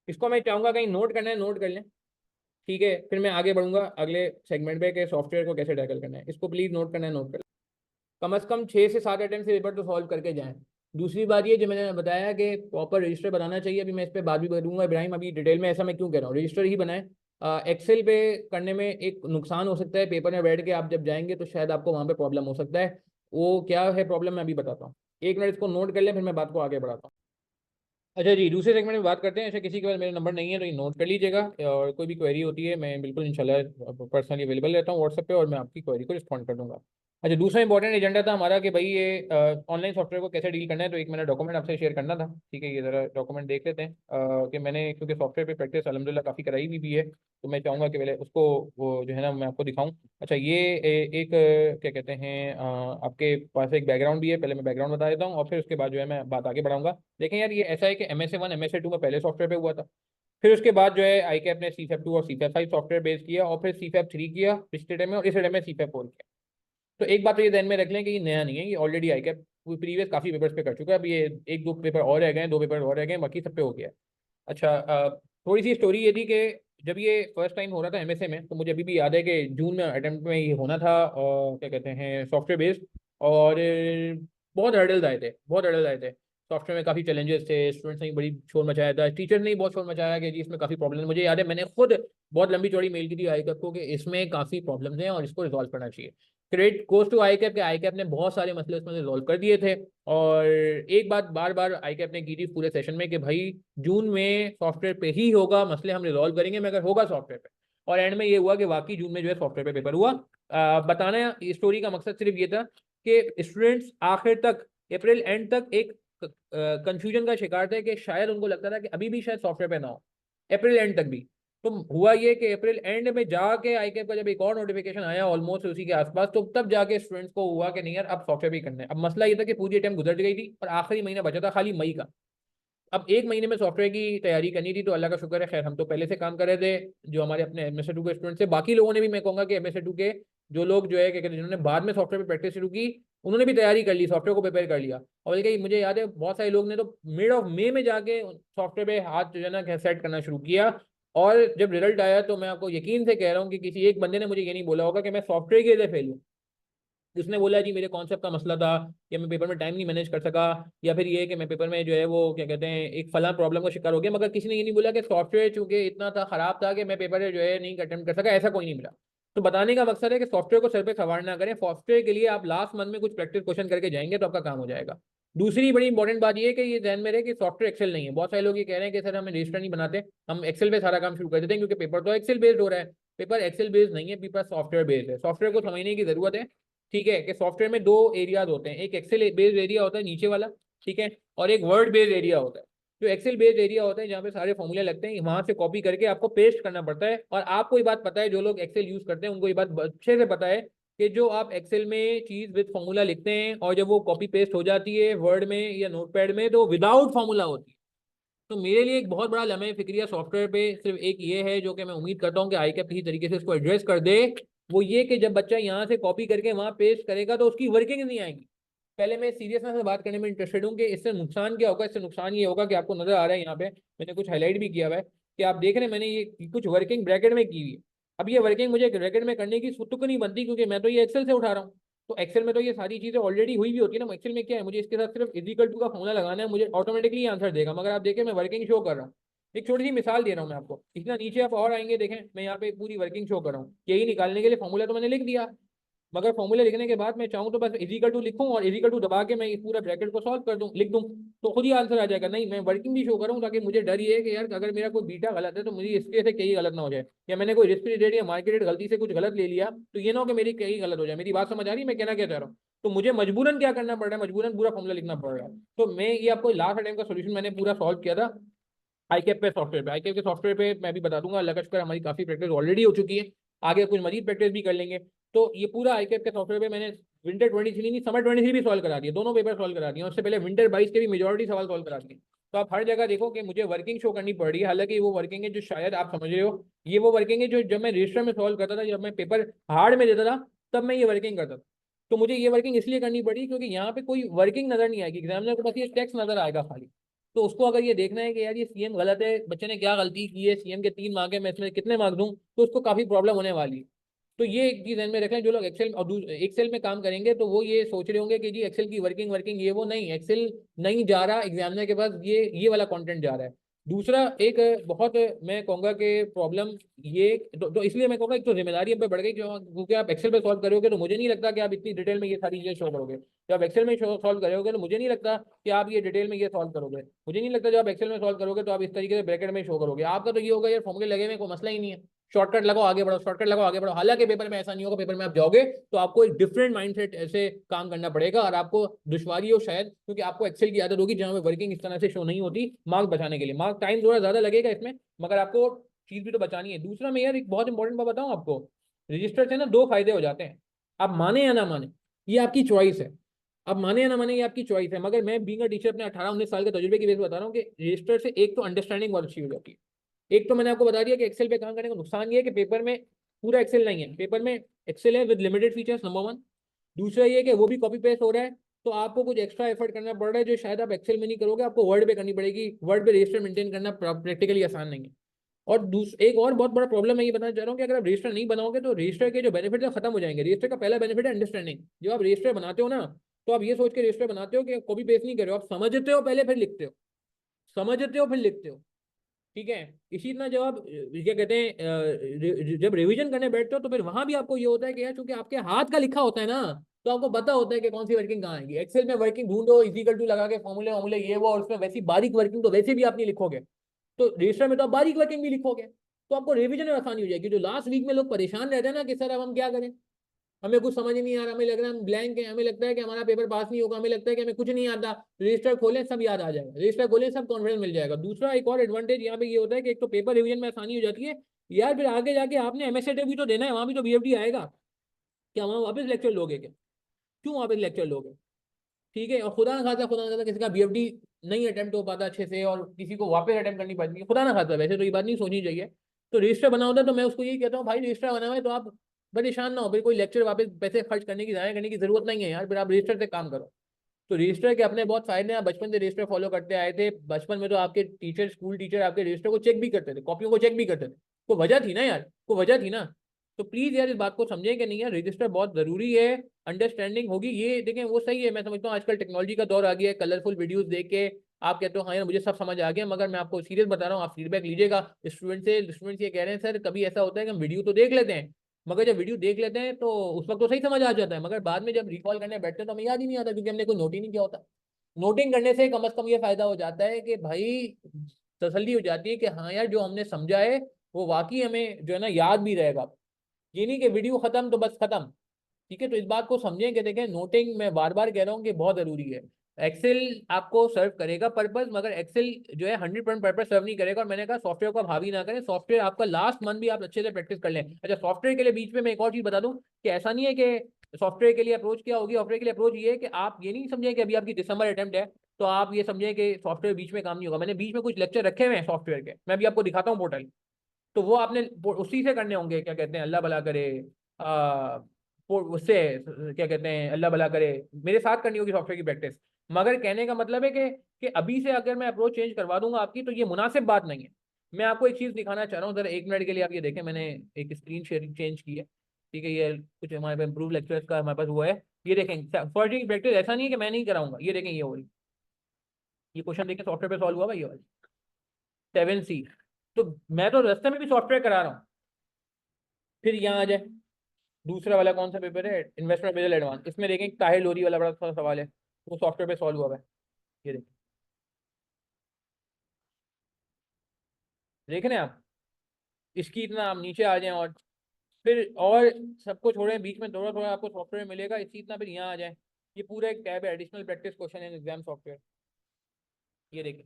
इसको मैं चाहूंगा कहीं नोट करना है, नोट कर लें, ठीक है। फिर मैं आगे बढ़ूंगा अगले सेगमेंट पे कि सॉफ्टवेयर को कैसे टैकल करना है। इसको प्लीज नोट करना है, नोट कर लें। कम से कम 6 से 7 अटेम्प्ट से पेपर तो सॉल्व करके जाएं। दूसरी बात ये जो मैंने बताया कि प्रॉपर रजिस्टर बनाना चाहिए, अभी मैं इस पर बात भी करूंगा इब्राहिम, अभी डिटेल में। ऐसा मैं क्यों कह रहा हूँ, रजिस्टर ही बनाएं। एक्सेल पे करने में एक नुकसान हो सकता है, पेपर में बैठ के आप जब जाएंगे तो शायद आपको वहाँ पे प्रॉब्लम हो सकता है। वो क्या है प्रॉब्लम, मैं अभी बताता हूँ। 1 मिनट इसको नोट कर लें, फिर मैं बात को आगे बढ़ाता हूँ। अच्छा जी, दूसरे सेगमेंट में बात करते हैं। ऐसे किसी के पास मेरा नंबर नहीं है तो ये नोट कर लीजिएगा, और कोई भी क्वेरी होती है मैं बिल्कुल इंशाल्लाह पर्सनली अवेलेबल रहता हूँ व्हाट्सएप पे, और मैं आपकी क्वेरी को रिस्पॉन्ड कर दूंगा। अच्छा, दूसरा इंपॉर्टेंट एजेंडा था हमारा कि भाई ये ऑनलाइन सॉफ्टवेयर को कैसे डील करना है, तो एक मैंने डॉक्यूमेंट आपसे शेयर करना था, ठीक है। ये जरा डॉक्यूमेंट देख लेते हैं कि मैंने क्योंकि सॉफ्टवेयर पे प्रैक्टिस अल्हम्दुलिल्लाह काफ़ी कराई हुई भी है, तो मैं चाहूँगा कि पहले उसको वो जो है ना मैं आपको दिखाऊँ। अच्छा, ये एक क्या कहते हैं आपके पास एक बैकग्राउंड भी है, पहले मैं बैकग्राउंड बता देता हूँ और फिर उसके बाद जो है मैं बात आगे बढ़ाऊंगा। देखें यार, ये ऐसा है कि MSA 1 MSA 2 में पहले सॉफ्टवेयर पे हुआ था, फिर उसके बाद जो है ICAP ने CFAP 2 और CFAP 5 सॉफ्टवेयर बेस किया, और फिर CFAP 3 किया पिछले टाइम में, और इस टाइम में CFAP 4 किया। तो एक बात तो ये ध्यान में रख लें कि ये नया नहीं है, ये ऑलरेडी ICAP प्रीवियस काफ़ी पेपर्स पे कर चुका है। अब ये 1-2 पेपर और रह गए, 2 पेपर और रह गए, बाकी सब पे हो गया है। अच्छा, थोड़ी सी स्टोरी ये थी कि जब ये फर्स्ट टाइम हो रहा था MSA में, तो मुझे अभी भी याद है कि जून में अटेम्प्ट में ये होना था, और क्या कहते हैं सॉफ्टवेयर बेस्ड, और बहुत हर्डल्स आए थे, बहुत हर्डल्स आए थे। सॉफ्टवेयर में काफ़ी चैलेंजेस थे, स्टूडेंट्स ने बड़ी शोर मचाया था, टीचर ने भी बहुत शोर मचाया कि जी इसमें काफ़ी प्रॉब्लम है। मुझे याद है मैंने खुद बहुत लंबी चौड़ी मेल की थी ICAP को कि इसमें काफ़ी प्रॉब्लम्स हैं और इसको रिजॉल्व करना चाहिए। क्रेडिट गोज टू ICAP के ICAP ने बहुत सारे मसले उसमें रिजॉल्व कर दिए थे। और एक बात बार बार ICAP ने की थी पूरे सेशन में कि भाई जून में सॉफ्टवेयर पे ही होगा, मसले हम रिजॉल्व करेंगे मगर होगा सॉफ्टवेयर पे। और एंड में ये हुआ कि वाकई जून में जो है सॉफ्टवेयर पे पेपर हुआ। बताना स्टोरी का मकसद सिर्फ ये था कि स्टूडेंट्स आखिर तक, अप्रैल एंड तक एक कंफ्यूजन का शिकार थे कि शायद उनको लगता था कि अभी भी शायद सॉफ्टवेयर पे ना हो, अप्रैल एंड तक भी। तो हुआ ये कि अप्रैल एंड में जाके ICAP का जब एक और नोटिफिकेशन आया ऑलमोस्ट उसी के आसपास, तो तब जाके स्टूडेंट्स को हुआ कि नहीं यार अब सॉफ्टवेयर भी करना है। अब मसला ये था कि पूरी अटेम्प्ट गुजर गई थी और आखिरी महीना बचा था खाली मई का। अब 1 महीने में सॉफ्टवेयर की तैयारी करनी थी, तो अल्लाह का शुक्र है खैर हम तो पहले से काम कर रहे थे, जो हमारे अपने MSA 2 के स्टूडेंट्स थे। बाकी लोगों ने भी, मैं कहूँगा कि MSA 2 के जो लोग जो है कि जिन्होंने बाद में सॉफ्टवेयर पर प्रैक्टिस शुरू की, उन्होंने भी तैयारी कर ली, सॉफ्टवेयर को प्रिपेयर कर लिया। और बल्कि मुझे याद है बहुत सारे लोग ने तो मिड ऑफ मई में जाके सॉफ्टवेयर पे हाथ जो है ना सेट करना शुरू किया। और जब रिजल्ट आया तो मैं आपको यकीन से कह रहा हूँ कि किसी एक बंदे ने मुझे ये नहीं बोला होगा कि मैं सॉफ्टवेयर के लिए फेल हूँ। उसने बोला जी मेरे कॉन्सेप्ट का मसला था, या मैं पेपर में टाइम नहीं मैनेज कर सका, या फिर ये कि मैं पेपर में जो है वो क्या कहते हैं एक फला प्रॉब्लम का शिकार हो गया। मगर किसी ने ये नहीं बोला कि सॉफ्टवेयर चूंकि इतना था खराब था कि मैं पेपर जो है नहीं अटेम्प्ट कर सका, ऐसा कोई नहीं मिला। तो बताने का मकसद है कि सॉफ्टवेयर को सर पे सवार ना करें, सॉफ्टवेयर के लिए आप लास्ट मंथ में कुछ प्रैक्टिस क्वेश्चन करके जाएंगे तो आपका काम हो जाएगा। दूसरी बड़ी इंपॉर्टेंट बात यह है कि ये ध्यान में रहे कि सॉफ्टवेयर एक्सेल नहीं है। बहुत सारे लोग ये कह रहे हैं कि सर हमें रजिस्टर नहीं बनाते, हम एक्सेल पे सारा काम शुरू कर देते हैं क्योंकि पेपर तो एक्सेल बेस्ड हो रहा है। पेपर एक्सेल बेस्ड नहीं है, पेपर सॉफ्टवेयर बेस्ड है। सॉफ्टवेयर को समझने की जरूरत है, ठीक है, कि सॉफ्टवेयर में 2 एरियाज होते हैं, एक एक्सेल बेस्ड एरिया होता है नीचे वाला, ठीक है, और एक वर्ड बेस्ड एरिया होता है। जो एक्सेल बेस्ड एरिया होता है जहाँ पे सारे फॉर्मूले लगते हैं, वहां से कॉपी करके आपको पेस्ट करना पड़ता है। और आपको ये बात पता है, जो लोग एक्सेल यूज करते हैं उनको ये बात अच्छे से पता है कि जो आप एक्सेल में चीज विद फॉर्मूला लिखते हैं और जब वो कॉपी पेस्ट हो जाती है वर्ड में या नोटपैड में तो विदाउट फॉर्मूला होती है। तो मेरे लिए एक बहुत बड़ा लम्हे फिक्रिया सॉफ्टवेयर पे सिर्फ एक ये है, जो कि मैं उम्मीद करता हूँ कि ICAP किसी तरीके से इसको एड्रेस कर दे। वो ये कि जब बच्चा यहाँ से कॉपी करके वहां पेस्ट करेगा तो उसकी वर्किंग नहीं आएगी। पहले मैं सीरियसनेस से बात करने में इंटरेस्टेड हूँ कि इससे नुकसान क्या होगा। इससे नुकसान ये होगा कि आपको नजर आ रहा है यहाँ पे, मैंने कुछ हाईलाइट भी किया हुआ है कि आप देख रहे हैं मैंने ये कुछ वर्किंग ब्रैकेट में की हुई है। अब ये वर्किंग मुझे ब्रैकेट में करने की तुक नहीं बनती, क्योंकि मैं तो ये एक्सेल से उठा रहा हूँ। तो एक्सेल में तो ये सारी चीजें ऑलरेडी हुई भी होती है ना। एक्सेल में क्या है, मुझे इसके साथ सिर्फ इजिकल टू का फॉर्मूला लगाना है, मुझे ऑटोमेटिकली आंसर देगा। मगर आप देखें मैं वर्किंग शो कर रहा हूँ। एक छोटी सी मिसाल दे रहा हूँ मैं आपको, इतना नीचे आप और आएंगे, देखें मैं यहाँ पे पूरी वर्किंग शो कर रहा हूँ। यही निकालने के लिए फॉर्मूला तो मैंने लिख दिया, मगर फॉर्मूले लिखने के बाद मैं चाहूँ तो बस इजिकल टू लिखूँ और इजिकल टू दबा के मैं इस पूरा ब्रैकेट को सॉल्व कर दूँ, लिख दूँ, तो खुद ही आंसर आ जाएगा। नहीं, मैं वर्किंग भी शो करूँ, ताकि मुझे डर ये है कि यार अगर मेरा कोई बीटा गलत है तो मुझे इसके से कहीं गलत ना हो जाए, या मैंने कोई रिस्क फ्री रेट या मार्केट रेट गलती से कुछ गलत ले लिया तो ये ना हो कि मेरी कहीं गलत हो जाए। मेरी बात समझ आ रही है मैं कहना क्या चाह रहा हूँ? तो मुझे मजबूरन क्या करना पड़ रहा है, मजबूरन पूरा फॉर्मूला लिखना पड़ रहा है। तो मैं ये आपको लास्ट टाइम का सोल्यूशन मैंने पूरा सॉल्व किया था आईकैप पे सॉफ्टवेयर पे। आईकैप के सॉफ्टवेयर पे मैं भी बता दूंगा, अल्लाह का शुक्र हमारी काफी प्रैक्टिस ऑलरेडी हो चुकी है, आगे कुछ मजीद प्रैक्टिस भी कर लेंगे। तो ये पूरा आईकैप के सॉफ्टवेयर पे मैंने विंटर 23 नहीं समर 23 भी सॉल्व करा दिया, दोनों पेपर सॉल्व करा दिए। उससे पहले विंटर 22 के भी मेजोरिटी सवाल सॉल्व करा दिए। तो आप हर जगह देखो कि मुझे वर्किंग शो करनी पड़ रही है, हालांकि वो वर्किंग है जो शायद आप समझ रहे हो, ये वो वर्किंग है जो जब मैं रजिस्टर में सॉल्व करता था, जब मैं पेपर हार्ड में देता था तब मैं ये वर्किंग करता था। तो मुझे ये वर्किंग इसलिए करनी पड़ी क्योंकि यहाँ पे कोई वर्किंग नजर नहीं आएगी, एग्जामिनर को बस ये टेक्स्ट नजर आएगा खाली। तो उसको अगर ये देखना है कि यार ये सीएम गलत है, बच्चे ने क्या गलती की है, सीएम के 3 मार्क है, मैं इसमें कितने मार्क दूं, तो उसको काफी प्रॉब्लम होने वाली है। तो ये एक चीज ध्यान में रखें, जो लोग एक्सेल और एक्सेल में काम करेंगे तो वो ये सोच रहे होंगे कि जी एक्सेल की वर्किंग वर्किंग ये वो नहीं, एक्सेल नहीं जा रहा एग्जामिनर के पास, ये वाला कंटेंट जा रहा है। दूसरा एक बहुत मैं कहूंगा कि प्रॉब्लम ये तो इसलिए मैं कहूंगा, एक तो जिम्मेदारी हम पे बढ़ गई क्योंकि आप एक्सेल पे सॉल्व करोगे तो मुझे नहीं लगता कि आप इतनी डिटेल में ये सारी चीजें शो करोगे। जब आप एक्सेल में सॉल्व करोगे तो मुझे नहीं लगता कि आप ये डिटेल में ये सॉल्व करोगे। मुझे नहीं लगता जब आप एक्सेल में सॉल्व करोगे तो आप इस तरीके से ब्रैकेट में शो करोगे। आपका तो ये होगा यार फॉर्मूले लगे हुए कोई मसला ही नहीं है, शॉर्टकट लगाओ आगे बढ़ो, शॉर्टकट लगाओ आगे बढ़ो। हालांकि पेपर में ऐसा नहीं होगा, पेपर में आप जाओगे तो आपको एक डिफरेंट माइंडसेट ऐसे काम करना पड़ेगा और आपको दुश्वारी हो शायद, क्योंकि आपको एक्सेल की आदत होगी जहां पे वर्किंग इस तरह से शो नहीं होती। मार्क्स बचाने के लिए मार्क्स टाइम थोड़ा ज्यादा लगेगा इसमें, मगर आपको चीज भी तो बचानी है। दूसरा मैं यार एक बहुत इंपॉर्टेंट बात बताऊं आपको, रजिस्टर से ना दो फायदे हो जाते हैं, आप माने या ना माने ये आपकी चॉइस है। अब माने या ना माने ये आपकी चॉइस है, मगर मैं बीइंग अ टीचर अपने 18-19 साल के तजुर्बे की बेस बता रहा हूँ कि रजिस्टर से एक तो अंडरस्टैंडिंग बहुत अच्छी हो जाती है। एक तो मैंने आपको बता दिया कि एक्सेल पे काम करने का नुकसान ये है कि पेपर में पूरा एक्सेल नहीं है, पेपर में एक्सेल है with limited features, number one. दूसरा ये कि वो भी कॉपी पेस्ट हो रहा है, तो आपको कुछ एक्स्ट्रा एफर्ट करना पड़ रहा है जो शायद आप एक्सेल में नहीं करोगे, आपको वर्ड पे करनी पड़ेगी। वर्ड पे रजिस्टर मेंटेन करना प्रैक्टिकली आसान नहीं है। और एक और बहुत बड़ा प्रॉब्लम मैं ये बताना चाह रहा हूँ कि अगर आप रजिस्टर नहीं बनाओगे तो रजिस्टर के जो बेनिफिट है खत्म हो जाएंगे। रजिस्टर का पहला बेनिफिट है अंडरस्टैंडिंग। जब आप रजिस्टर बनाते हो ना तो आप ये सोच के रजिस्टर बनाते हो कि कॉपी पेस्ट नहीं कर रहे हो, आप समझते हो पहले फिर लिखते हो, समझते हो फिर लिखते हो। ठीक है, इसी तरह जब आप क्या कहते हैं जब रिवीजन करने बैठते हो तो फिर वहां भी आपको ये होता है कि यार चूंकि आपके हाथ का लिखा होता है ना, तो आपको पता होता है कि कौन सी वर्किंग कहाँ आएगी। एक्सेल में वर्किंग ढूंढो, इक्वल टू लगा के फॉर्मूले वॉर्मूले ये वो, और उसमें वैसी बारीक वर्किंग तो वैसे भी आप नहीं लिखोगे, तो रजिस्टर में तो आप बारीक वर्किंग भी लिखोगे, तो आपको रिवीजन में आसानी हो जाएगी। जो लास्ट वीक में लोग परेशान रहते हैं ना कि सर अब हम क्या करें, हमें कुछ समझ नहीं आ रहा, हमें लग रहा है हम ब्लैंक है, हमें लगता है कि हमारा पेपर पास नहीं होगा, हमें लगता है कि हमें कुछ नहीं आता, रजिस्टर खोलें सब याद आ जाएगा, रजिस्टर खोलें सब कॉन्फिडेंस मिल जाएगा। दूसरा एक और एडवांटेज यहाँ पे ये होता है कि एक तो पेपर रिवीजन में आसानी हो जाती है यार, फिर आगे जाके आपने एमएसएटी भी तो देना है, वहां भी तो बीएफडी आएगा, क्या वहां वापस लेक्चर लोगे क्या? क्यों वापस लेक्चर लोगे? ठीक है, और खुदा ना खासा किसी का बीएफडी नहीं अटेम्प्ट हो पाता अच्छे से और किसी को वापस अटेम्प्ट करनी पड़ती है, खुदा ना खासा, वैसे तो ये बात नहीं सोचनी चाहिए। तो रजिस्टर बना होता है तो मैं उसको यही कहता हूँ भाई रजिस्टर बना हुआ है तो आप परेशान ना हो, फिर कोई लेक्चर वापस पैसे खर्च करने की जाया करने की जरूरत नहीं है यार, फिर आप रजिस्टर से काम करो। तो रजिस्टर के अपने बहुत फायदे हैं, बचपन से रजिस्टर फॉलो करते आए थे, बचपन में तो आपके टीचर स्कूल टीचर आपके रजिस्टर को चेक भी करते थे, कॉपियों को चेक भी करते थे, को वजह थी ना यार, को वजह थी ना। तो प्लीज यार इस बात को समझें कि नहीं यार रजिस्टर बहुत जरूरी है, अंडरस्टैंडिंग होगी ये देखें वो सही है। मैं समझता हूँ आजकल टेक्नोलॉजी का दौर आ गया है, कलरफुल वीडियोस देख के आप कहते हो हाँ यार मुझे सब समझ आ गया, मगर मैं आपको सीरियस बता रहा हूँ, आप फीडबैक लीजिएगा स्टूडेंट्स ये कह रहे हैं सर कभी ऐसा होता है कि हम वीडियो तो देख लेते हैं, मगर जब वीडियो देख लेते हैं तो उस वक्त तो सही समझ आ जाता है, मगर बाद में जब रिकॉल करने बैठते हैं तो हमें याद ही नहीं आता क्योंकि हमने कोई नोट ही नहीं किया होता। नोटिंग करने से कम से कम ये फायदा हो जाता है कि भाई तसल्ली हो जाती है कि हाँ यार जो हमने समझा है वो वाकई हमें जो है ना याद भी रहेगा। ये नहीं कि वीडियो खत्म तो बस खत्म। ठीक है, तो इस बात को समझें कि देखें नोटिंग मैं बार बार कह रहा हूँ कि बहुत जरूरी है। एक्सेल आपको सर्व करेगा पर्पस, मगर एक्सेल जो है 100% पर्पस सर्व नहीं करेगा। और मैंने कहा सॉफ्टवेयर को आप हावी ना करें, सॉफ्टवेयर आपका लास्ट मंथ भी आप अच्छे से प्रैक्टिस कर लें। अच्छा सॉफ्टवेयर के लिए बीच में मैं एक और चीज बता दूं कि ऐसा नहीं है कि सॉफ्टवेयर के लिए अप्रोच क्या होगी, सॉफ्टवेयर के लिए अप्रोच ये है कि आप ये नहीं समझें कि अभी आपकी दिसंबर अटेम्प्ट है तो आप ये समझें कि सॉफ्टवेयर बीच में काम नहीं होगा। मैंने बीच में कुछ लेक्चर रखे हुए हैं सॉफ्टवेयर के, मैं अभी आपको दिखाता हूँ पोर्टल, तो वो आपने उसी से करने होंगे, क्या कहते हैं अल्लाह भला करे उससे क्या कहते हैं, अल्लाह भला करे, मेरे साथ करनी होगी सॉफ्टवेयर की प्रैक्टिस। मगर कहने का मतलब है कि अभी से अगर मैं अप्रोच चेंज करवा दूंगा आपकी, तो ये मुनासिब बात नहीं है। मैं आपको एक चीज दिखाना चाह रहा हूँ, जरा 1 मिनट के लिए आप ये देखें, मैंने एक स्क्रीन शेयरिंग चेंज की है, ठीक है, ये कुछ हमारे पास इम्प्रूव लेक्चर्स का हमारे पास हुआ है। ये देखें सॉफ्टवेयर की प्रैक्टिस, ऐसा नहीं है कि मैं नहीं कराऊंगा, ये देखें, ये हो रही, ये क्वेश्चन देखें सॉफ्टवेयर पे सॉल्व हुआ भाई, ये वाला 7C। तो मैं तो रास्ते में भी सॉफ्टवेयर करा रहा हूँ। फिर यहाँ आ जाए, दूसरा वाला कौन सा पेपर है, इन्वेस्टमेंट बेस्ड एडवांस, इसमें देखें ताहिर लोरी वाला बड़ा सा सवाल है, वो सॉफ्टवेयर पे सॉल्व हुआ है। ये देखें, देख रहे हैं आप, इसकी इतना आप नीचे आ जाएं, और फिर और सबको छोड़ें, बीच में थोड़ा थोड़ा आपको सॉफ्टवेयर मिलेगा, इसकी इतना फिर यहाँ आ जाए। ये पूरा एक टैब है, additional practice question in exam software. ये देखें,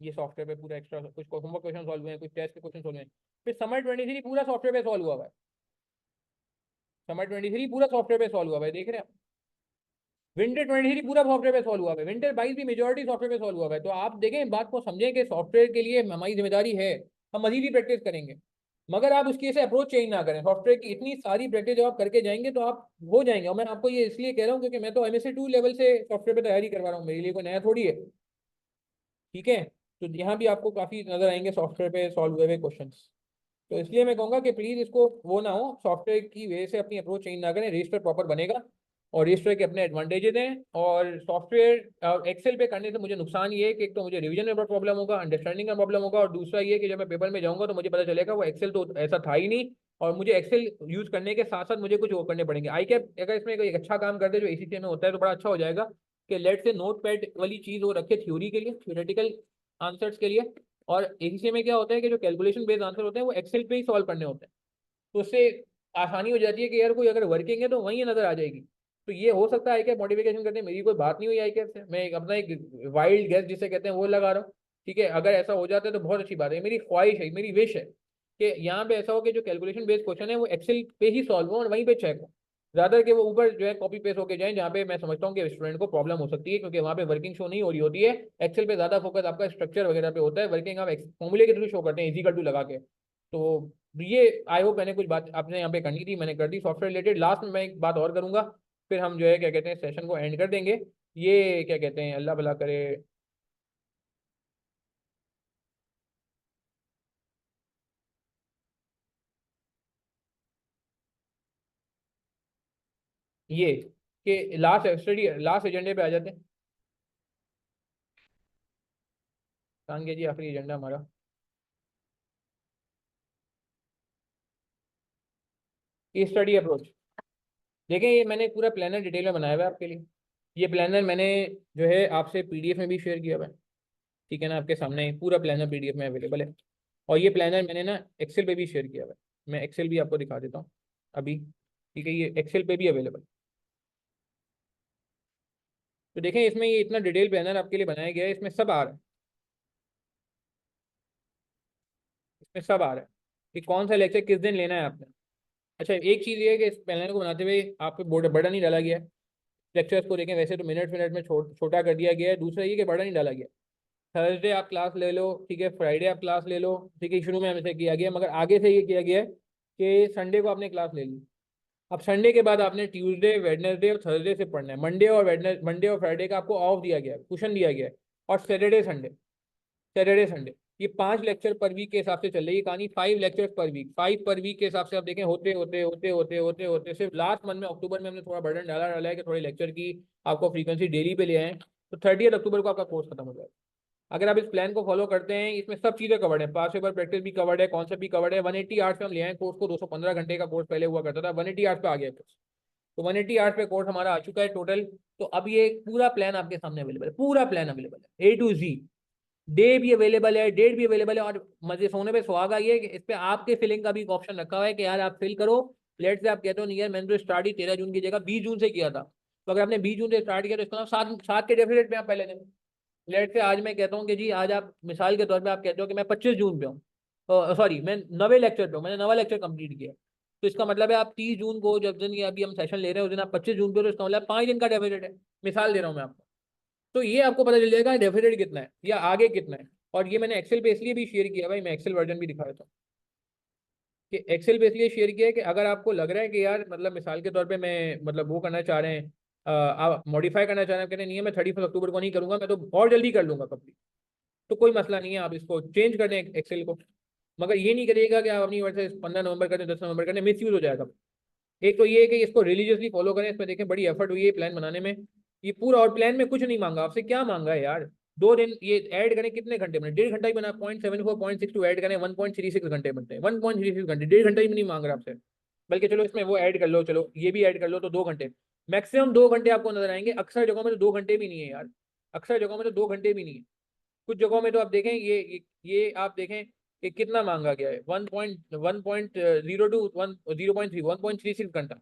ये सॉफ्टवेयर पे पूरा एक्स्ट्रा कुछ होमवर्क क्वेश्चन सॉल्व हुए हैं, कुछ टेस्ट के क्वेश्चन सॉल्व हुए हैं। फिर समर 23 पूरा सॉफ्टवेयर पे सॉल्व हुआ है, समर 23 पूरा सॉफ्टवेयर पे सॉल्व हुआ है, देख रहे हैं आप। विंटर 23 पूरा सॉफ्टवेयर पे सॉल्व हुआ है, विंटर 22 भी मेजोरिटी सॉफ्टवेयर पे सॉल्व हुआ है। तो आप देखें, बात को समझें कि सॉफ्टवेयर के लिए हमारी जिम्मेदारी है, हम मजीद ही प्रैक्टिस करेंगे। मगर आप उसकी से अप्रोच चेंज ना करें, सॉफ्टवेयर की इतनी सारी प्रैक्टिस जब आप करके जाएंगे तो आप हो जाएंगे। और मैं आपको ये इसलिए कह रहा हूँ क्योंकि मैं तो MSc 2 लेवल से सॉफ्टवेयर पे तैयारी करवा रहा हूँ, मेरे लिए कोई नया थोड़ी है, ठीक है। तो यहाँ भी आपको काफी नजर आएंगे सॉफ्टवेयर पे सॉल्व हुए हुए क्वेश्चन। तो इसलिए मैं कहूँगा कि प्लीज इसको वो ना हो, सॉफ्टवेयर की वजह से अपनी अप्रोच चेंज ना करें, रजिस्टर प्रॉपर बनेगा और रजिस्टर के अपने एडवांटेजेस हैं। और सॉफ्टवेयर एक्सेल पे करने से मुझे नुकसान ये है कि एक तो मुझे रिवीजन में प्रॉब्लम होगा, अंडरस्टैंडिंग का प्रॉब्लम होगा, और दूसरा ये कि जब मैं पेपर में जाऊंगा तो मुझे पता चलेगा वो एक्सेल तो ऐसा था ही नहीं, और मुझे एक्सेल यूज करने के साथ साथ मुझे कुछ वो करने पड़ेंगे। आई कैप अगर इसमें कोई अच्छा काम कर दे जो ACCA में होता है तो बड़ा अच्छा हो जाएगा, कि लेट से नोट पैड वाली चीज वो रखे थ्योरी के लिए, थ्योरेटिकल आंसर्स के लिए। और ACCA में क्या होता है कि जो कैलकुलेशन बेस्ड आंसर होते हैं वो एक्सेल पे ही सॉल्व करने होते हैं, तो उससे आसानी हो जाती है कि यार कोई अगर वर्किंग है तो वहीं नजर आ जाएगी। तो ये हो सकता है कि मॉडिफिकेशन करते हैं, मेरी कोई बात नहीं हुई आई कैप से, मैं अपना एक वाइल्ड गैस जिसे कहते हैं वो लगा रहा हूँ, ठीक है। अगर ऐसा हो जाता है तो बहुत अच्छी बात है, मेरी ख्वाहिश है, मेरी विश है कि यहाँ पे ऐसा हो कि जो कैलकुलेशन बेस्ड क्वेश्चन है वो एक्सेल पे ही सॉल्व हो और वहीं पे चेक हो, ज्यादा कि वो ऊपर जो है कॉपी पेस्ट होके जाए, जहाँ पे मैं समझता हूँ कि स्टूडेंट को प्रॉब्लम हो सकती है, क्योंकि वहाँ पे वर्किंग शो नहीं हो रही होती है। एक्सेल पे ज्यादा फोकस आपका स्ट्रक्चर वगैरह पे होता है, वर्किंग आप फॉर्मूले के थ्रू शो करते हैं इजिकल टू लगा के। तो ये आई होप मैंने कुछ बात आपने यहाँ पे करनी थी मैंने कर दी सॉफ्टवेयर रिलेटेड। लास्ट में मैं एक बात और करूंगा, फिर हम जो है क्या कहते हैं सेशन को एंड कर देंगे। ये क्या कहते हैं, अल्लाह भला करे, ये कि लास्ट एजेंडे पे आ जाते हैं। कांगे जी आखिरी एजेंडा हमारा, ये स्टडी अप्रोच। देखें, ये मैंने पूरा प्लानर डिटेल में बनाया हुआ है आपके लिए। ये प्लानर मैंने जो है आपसे PDF में भी शेयर किया हुआ है, ठीक है ना, आपके सामने पूरा प्लानर PDF में अवेलेबल है। और ये प्लानर मैंने ना एक्सेल पे भी शेयर किया हुआ है, मैं एक्सेल भी आपको दिखा देता हूँ अभी, ठीक है, ये एक्सेल पे भी अवेलेबल। तो देखें, इसमें ये इतना डिटेल प्लानर आपके लिए बनाया गया है, इसमें सब आ रहा है, इसमें सब आ रहा है कि कौन सा लेक्चर किस दिन लेना है आपने। अच्छा, एक चीज़ ये है कि इस प्लानर को बनाते हुए आप पे बोर्ड बर्डन नहीं डाला गया है। लेक्चर्स को देखें, वैसे तो मिनट मिनट में छोटा कर दिया गया है, दूसरा ये कि बर्डन नहीं डाला गया। थर्सडे आप क्लास ले लो, ठीक है, फ्राइडे आप क्लास ले लो, ठीक है, शुरू में हमें से किया गया, मगर आगे से ये किया गया है कि संडे को आपने क्लास ले ली। अब संडे के बाद आपने ट्यूसडे, वेडनेसडे और थर्सडे से पढ़ना है, मंडे और फ्राइडे का आपको ऑफ दिया गया है, क्वेश्चन दिया गया है। और सैटरडे संडे ये 5 लेक्चर पर वीक के हिसाब से चल रही है कहानी, 5 लेक्चर पर वीक, 5 पर वीक के हिसाब से आप देखें, होते होते होते होते होते होते सिर्फ लास्ट मंथ में अक्टूबर में हमने थोड़ा बर्डन डाला है कि थोड़े लेक्चर की आपको फ्रीक्वेंसी डेली पे ले आए, तो 30 अक्टूबर को आपका कोर्स खत्म हो जाएगा। अगर आप इस प्लान को फॉलो करते हैं, इसमें सब चीजें कवर्ड है, पास पेपर प्रैक्टिस भी कवर्ड है, कॉन्सेप्ट भी कवर्ड है। 180 आवर्स पे हम ले आए कोर्स को, 215 घंटे का कोर्स पहले हुआ करता था, 180 आवर्स पे आ गया कोर्स। तो 180 आवर्स पे कोर्स हमारा आ चुका है टोटल। तो अब ये पूरा प्लान आपके सामने अवेलेबल है, पूरा प्लान अवेलेबल है A to Z, डे भी अवेलेबल है, डेट भी अवेलेबल है। और मजे सोने पे सुहागा ये है कि इस पे आपके फिलिंग का भी एक ऑप्शन रखा हुआ है कि यार आप फिल करो। लेट से आप कहते हो नहीं यार मैंने तो स्टार्ट ही 13 जून की जगह 20 जून से किया था, तो अगर आपने 20 जून से स्टार्ट किया तो इसका मतलब 7 7 के डेफिनेट पे आप पहले दिन। लेट से आज मैं कहता हूँ कि जी आज आप मिसाल के तौर पे आप कहते हो कि मैं 25 जून पे हूँ, सॉरी मैं 90 लेक्चर पे हूँ, मैंने 9वां लेक्चर कंप्लीट किया, तो इसका मतलब है आप 30 जून को जब दिन ये अभी हम सेशन ले रहे हैं उस दिन आप 25 जून पे हो, तो इसका मतलब 5 दिन का डेफिनेट है। मिसाल दे रहा हूँ मैं आपको, तो ये आपको पता चल जाएगा डेफिनेट कितना है या आगे कितना है। और ये मैंने एक्सेल पे इसलिए भी शेयर किया भाई, मैं एक्सेल वर्जन भी दिखा देता हूँ। कि एक्सेल पे इसलिए शेयर किया है कि अगर आपको लग रहा है कि यार मतलब मिसाल के तौर पे मैं मतलब वो करना चाह रहे हैं, आप मॉडिफाई करना चाह रहे हैं, कहते नहीं है मैं 31 अक्टूबर को नहीं करूंगा, मैं तो और जल्दी कर लूंगा कंप्लीट, तो कोई मसला नहीं है, आप इसको चेंज कर दें एक्सेल को। मगर ये नहीं करिएगा कि आप अपनी वर्ड से 15 नवंबर कर दें, 10 नवंबर कर दें, मिस यूज हो जाएगा। एक तो ये है कि इसको रिलीजियसली फॉलो करें, इसमें देखें बड़ी एफर्ट हुई है प्लान बनाने में, ये पूरा, और प्लान में कुछ नहीं मांगा आपसे, क्या मांगा है यार, 2 दिन ये ऐड करें, कितने घंटे बने, 1.5 घंटा ही बना, 0.74 0.62 ऐड करें, 1.36 घंटे बनते हैं, 1.36 घंटे, 1.5 घंटा ही नहीं मांग रहा आपसे। बल्कि चलो इसमें वो ऐड कर लो, चलो ये भी ऐड कर लो, तो 2 घंटे, मैक्सिमम 2 घंटे आपको नजर आएंगे, अक्सर जगहों में तो 2 घंटे भी नहीं है यार, अक्सर जगहों में तो 2 घंटे भी नहीं है। कुछ जगहों में तो आप देखें ये आप देखें कि कितना मांगा गया है, 1.36 घंटा,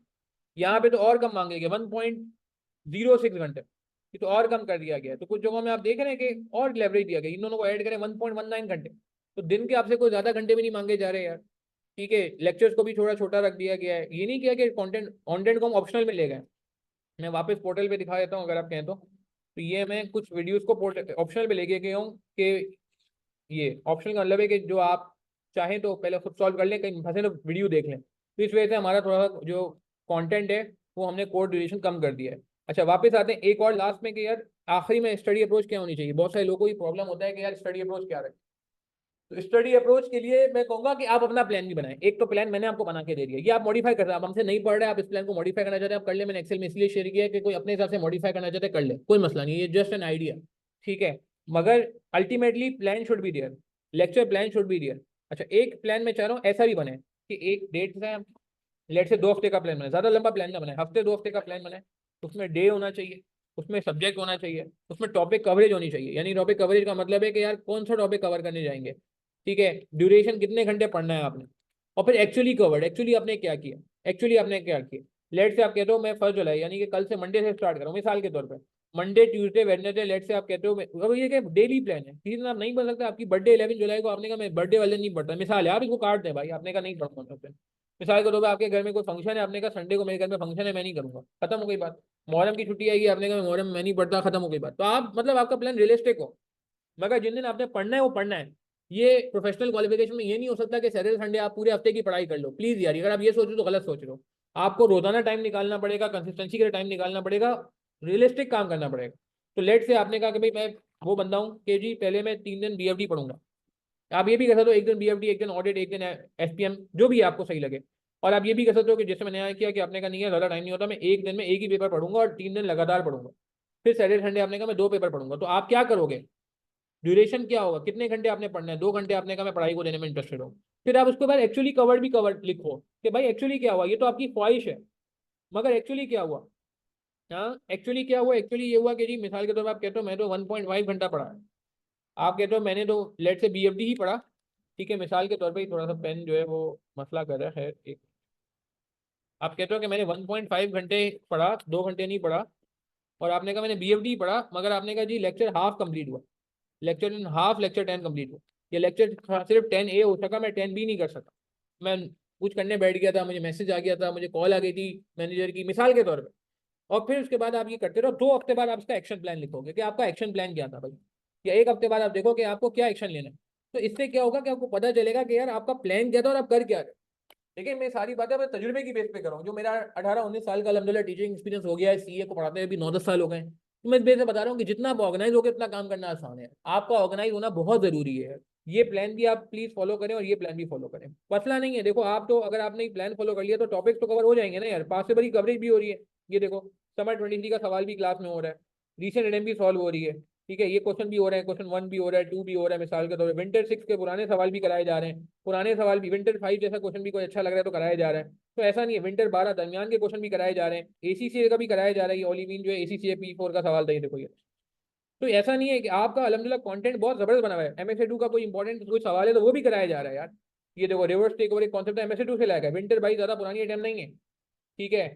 यहाँ पे तो और कम मांगे गए, 1.06 घंटे, ये तो और कम कर दिया गया है। तो कुछ जगहों में आप देख रहे हैं कि और लेवरेज दिया गया, इन दोनों को ऐड करें 1.19 घंटे, तो दिन के आपसे कोई ज्यादा घंटे भी नहीं मांगे जा रहे यार। ठीक है, लेक्चर्स को भी थोड़ा छोटा रख दिया गया है, ये नहीं किया कि कंटेंट को हम ऑप्शनल में ले गए। मैं वापस पोर्टल पे दिखा देता हूँ अगर आप कहें तो ये मैं कुछ वीडियोस को पोर्टल ऑप्शनल पे लेके गया हूँ कि ये ऑप्शन का मतलब है कि जो आप चाहें तो पहले खुद सॉल्व कर लें, कहीं फंसे तो वीडियो देख लें, तो इस वजह से हमारा थोड़ा सा जो कंटेंट है वो हमने कोड ड्यूरेशन कम कर दिया है। अच्छा वापस आते हैं एक और लास्ट में कि यार आखिरी में स्टडी अप्रोच क्या होनी चाहिए, बहुत सारे लोगों को ये प्रॉब्लम होता है कि यार स्टडी अप्रोच क्या रहे। तो स्टडी अप्रोच के लिए मैं कहूंगा कि आप अपना प्लान भी बनाएं, एक तो प्लान मैंने आपको बना के दे दिया, ये आप मॉडिफाई कर रहे हैं, आप हमसे नहीं पढ़ रहे, आप इस प्लान को मॉडिफाई करना चाहते हैं, आप कर ले, मैंने एक्सेल में इसलिए शेयर किया है कि कोई अपने हिसाब से मॉडिफाई करना चाहते हैं कर ले, कोई मसला नहीं है, ये जस्ट एन आइडिया। ठीक है, मगर ultimately plan should be there, lecture plan should be there. अच्छा एक प्लान में चाह रहा हूँ ऐसा भी बने कि एक डेट से लेट से 2 हफ्ते का प्लान बनाए, ज्यादा लंबा प्लान ना बनाए, हफ्ते 2 हफ्ते का प्लान बनाए, उसमें डे होना चाहिए, उसमें सब्जेक्ट होना चाहिए, उसमें टॉपिक कवरेज होनी चाहिए, यानी टॉपिक कवरेज का मतलब है कि यार कौन सा टॉपिक कवर करने जाएंगे, ठीक है, ड्यूरेशन कितने घंटे पढ़ना है आपने, और फिर एक्चुअली कवर्ड, एक्चुअली आपने क्या किया, एक्चुअली आपने क्या किया। लेट से आप कहते हो मैं 1 जुलाई यानी कि कल से मंडे से स्टार्ट करूँ मिसाल के तौर पर, मंडे ट्यूसडे वेडनेसडे, लेट से आप कहते हो अब ये क्या डेली प्लान है, किसी दिन आप नहीं बन सकते, आपकी बर्थडे 11 जुलाई को, आपने कहा मैं बर्थडे वाले नहीं पढ़ता, मिसाल है, आप इसको काट दें भाई, आपने कहा नहीं पढ़ता, मिसाल के तौर पर आपके घर में कोई फंक्शन है, आपने कहा संडे को मेरे घर में फंक्शन है मैं नहीं करूंगा, खत्म हो गई बात। मुहर्रम की छुट्टी आएगी, आपने कहा मुहर्रम मैं नहीं पढ़ता, खत्म हो गई बात। तो आप मतलब आपका प्लान रियलिस्टिक हो, मगर जिन दिन आपने पढ़ना है वो पढ़ना है। ये प्रोफेशनल क्वालिफिकेशन में ये नहीं हो सकता कि सैटरडे संडे आप पूरे हफ्ते की पढ़ाई कर लो, प्लीज यार, अगर आप ये सोच रहे हो तो गलत सोच रहे हो। आपको रोजाना टाइम निकालना पड़ेगा, कंसिस्टेंसी के लिए टाइम निकालना पड़ेगा, रियलिस्टिक काम करना पड़ेगा। तो लेट से आपने कहा कि भाई मैं वो बंदा हूँ कि जी पहले मैं 3 दिन BFD पढ़ूंगा, आप ये भी कर सकते हो, एक दिन BFD, एक दिन ऑडिट, एक दिन SPM, जो भी आपको सही लगे। और आप ये भी कर सकते हो कि जैसे मैंने यहाँ किया कि आपने कहा नहीं है ज़्यादा टाइम नहीं होता, मैं एक दिन में एक ही पेपर पढ़ूंगा और 3 दिन लगातार पढ़ूंगा, फिर सैटरडे संडे आपने कहा मैं 2 पेपर पढ़ूंगा। तो आप क्या करोगे, ड्यूरेशन क्या होगा, कितने घंटे आपने पढ़ना है, 2 घंटे आपने कहा मैं पढ़ाई को देने में इंटरेस्टेड हूँ। फिर आप उसके बाद एक्चुअली कवर्ड भी कवर्ड लिखो कि भाई एक्चुअली क्या हुआ, ये तो आपकी ख्वाहिश है, मगर एक्चुअली क्या हुआ। हाँ एक्चुअली क्या हुआ, एक्चुअली ये हुआ कि जी मिसाल के तौर पर आप कहते हो मैं तो 1.5 घंटा पढ़ा है, आप कहते हो मैंने तो लेट से BFD ही पढ़ा, ठीक है, मिसाल के तौर पे ही थोड़ा सा पेन जो है वो मसला कर रहा है एक, आप कहते हो कि मैंने 1.5 घंटे पढ़ा, 2 घंटे नहीं पढ़ा, और आपने कहा मैंने BFD पढ़ा, मगर आपने कहा जी लेक्चर हाफ कंप्लीट हुआ, lecture in half, lecture 10 complete हुआ, ये लेक्चर सिर्फ 10A हो सका, मैं 10B नहीं कर सका, मैं कुछ करने बैठ गया था, मुझे मैसेज आ गया था, मुझे कॉल आ गई थी मैनेजर की, मिसाल के तौर पर। और फिर उसके बाद आप ये करते रहो, 2 हफ्ते बाद आप इसका एक्शन प्लान लिखोगे कि आपका एक्शन प्लान क्या था भाई, या 1 हफ्ते बाद आप देखो कि आपको क्या एक्शन लेना है। तो इससे क्या होगा कि आपको पता चलेगा कि यार आपका प्लान क्या था और आप कर क्या रहे। देखिए मैं सारी बातें मैं तजुर्बे की बेस पे कर रहा हूँ, जो मेरा 18-19 साल का अल्हम्दुलिल्लाह टीचिंग एक्सपीरियंस हो गया है, CA को पढ़ाते हुए भी 9-10 साल हो गए हैं। तो मैं इस बेस से बता रहा हूँ कि जितना आप ऑर्गेनाइज हो गए उतना काम करना आसान है, आपका ऑर्गेनाइज होना बहुत जरूरी है। ये प्लान भी आप प्लीज फॉलो करें और ये प्लान भी फॉलो करें, मसला नहीं है। देखो आप तो अगर आपने प्लान फॉलो कर लिया तो टॉपिक्स तो कवर हो जाएंगे ना यार, पास से बड़ी कवरेज भी हो रही है। ये देखो समर 23 का सवाल भी क्लास में हो रहा है, रीसेंट एडम भी सॉल्व हो रही है, ठीक है, ये क्वेश्चन भी हो रहे हैं, क्वेश्चन 1 भी हो रहा है, 2 भी हो रहा है, मिसाल के तौर पर विंटर 6 के पुराने सवाल भी कराए जा रहे हैं, पुराने सवाल भी विंटर 5 जैसा क्वेश्चन भी कोई अच्छा लग रहा है तो कराया जा रहा है। तो ऐसा नहीं है, विंटर 12 दरमियान के क्वेश्चन भी कराए जा रहे हैं, ACCA का भी कराया जा रहा है, ये ओलिवीन जो है ACCA P4 का सवाल था, ये देखो ये। तो ऐसा नहीं है कि आपका अल्हम्दुलिल्लाह कंटेंट बहुत जबरदस्त बना हुआ है, MSA2 का कोई इंपॉर्टेंट कोई सवाल है तो वो भी कराया जा रहा है यार। ये देखो रिवर्स टेक ओवर एक कॉन्सेप्ट MSA2 से लाया है, विंटर भाई ज्यादा पुरानी अटेम्प्ट नहीं है, ठीक है,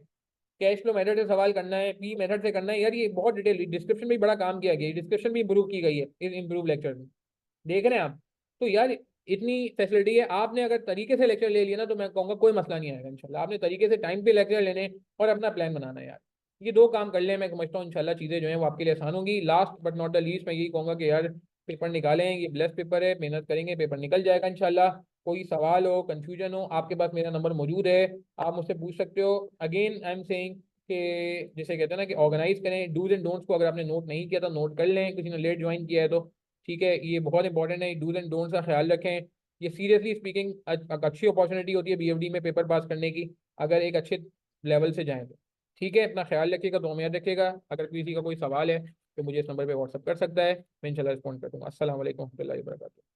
कैश फ्लो मेथड से सवाल करना है, P मेथड से करना है यार, ये बहुत डिटेल डिस्क्रिप्शन में बड़ा काम किया गया है, डिस्क्रिप्शन भी इंप्रूव की गई है इस इंप्रूव लेक्चर में, देख रहे हैं आप। तो यार इतनी फैसिलिटी है, आपने अगर तरीके से लेक्चर ले लिया ना तो मैं कहूँगा कोई मसला नहीं आएगा इंशाल्लाह, आपने तरीके से टाइम पे लेक्चर लेने और अपना प्लान बनाना है यार, ये 2 काम कर ले, मैं समझता हूँ इंशाल्लाह चीज़ें जो है वो आपके लिए आसान होंगी। Last but not the least मैं यही कहूँगा कि यार पेपर निकालें, ये ब्लेस पेपर है, मेहनत करेंगे पेपर निकल जाएगा इंशाल्लाह। कोई सवाल हो, कंफ्यूजन हो, आपके पास मेरा नंबर मौजूद है, आप मुझसे पूछ सकते हो। अगेन आई एम सेइंग कि जैसे कहते हैं ना कि ऑर्गेनाइज करें डूज एंड डोंट्स को, अगर आपने नोट नहीं किया तो नोट कर लें, किसी ने लेट ज्वाइन किया है तो ठीक है, ये बहुत इंपॉर्टेंट है, डूज एंड डोंट्स का ख्याल रखें। ये सीरियसली स्पीकिंग अच्छी अपॉर्चुनिटी होती है बीएफडी में पेपर पास करने की, अगर एक अच्छे लेवल से जाएं तो। ठीक है, अपना ख्याल रखिएगा, दो में याद रखिएगा। अगर किसी का कोई सवाल है तो मुझे इस नंबर पे व्हाट्सअप कर सकता है, मैं इंशाल्लाह रिस्पॉन्ड कर दूंगा। अस्सलाम वालेकुम रहमतुल्लाहि व बरकातुहू।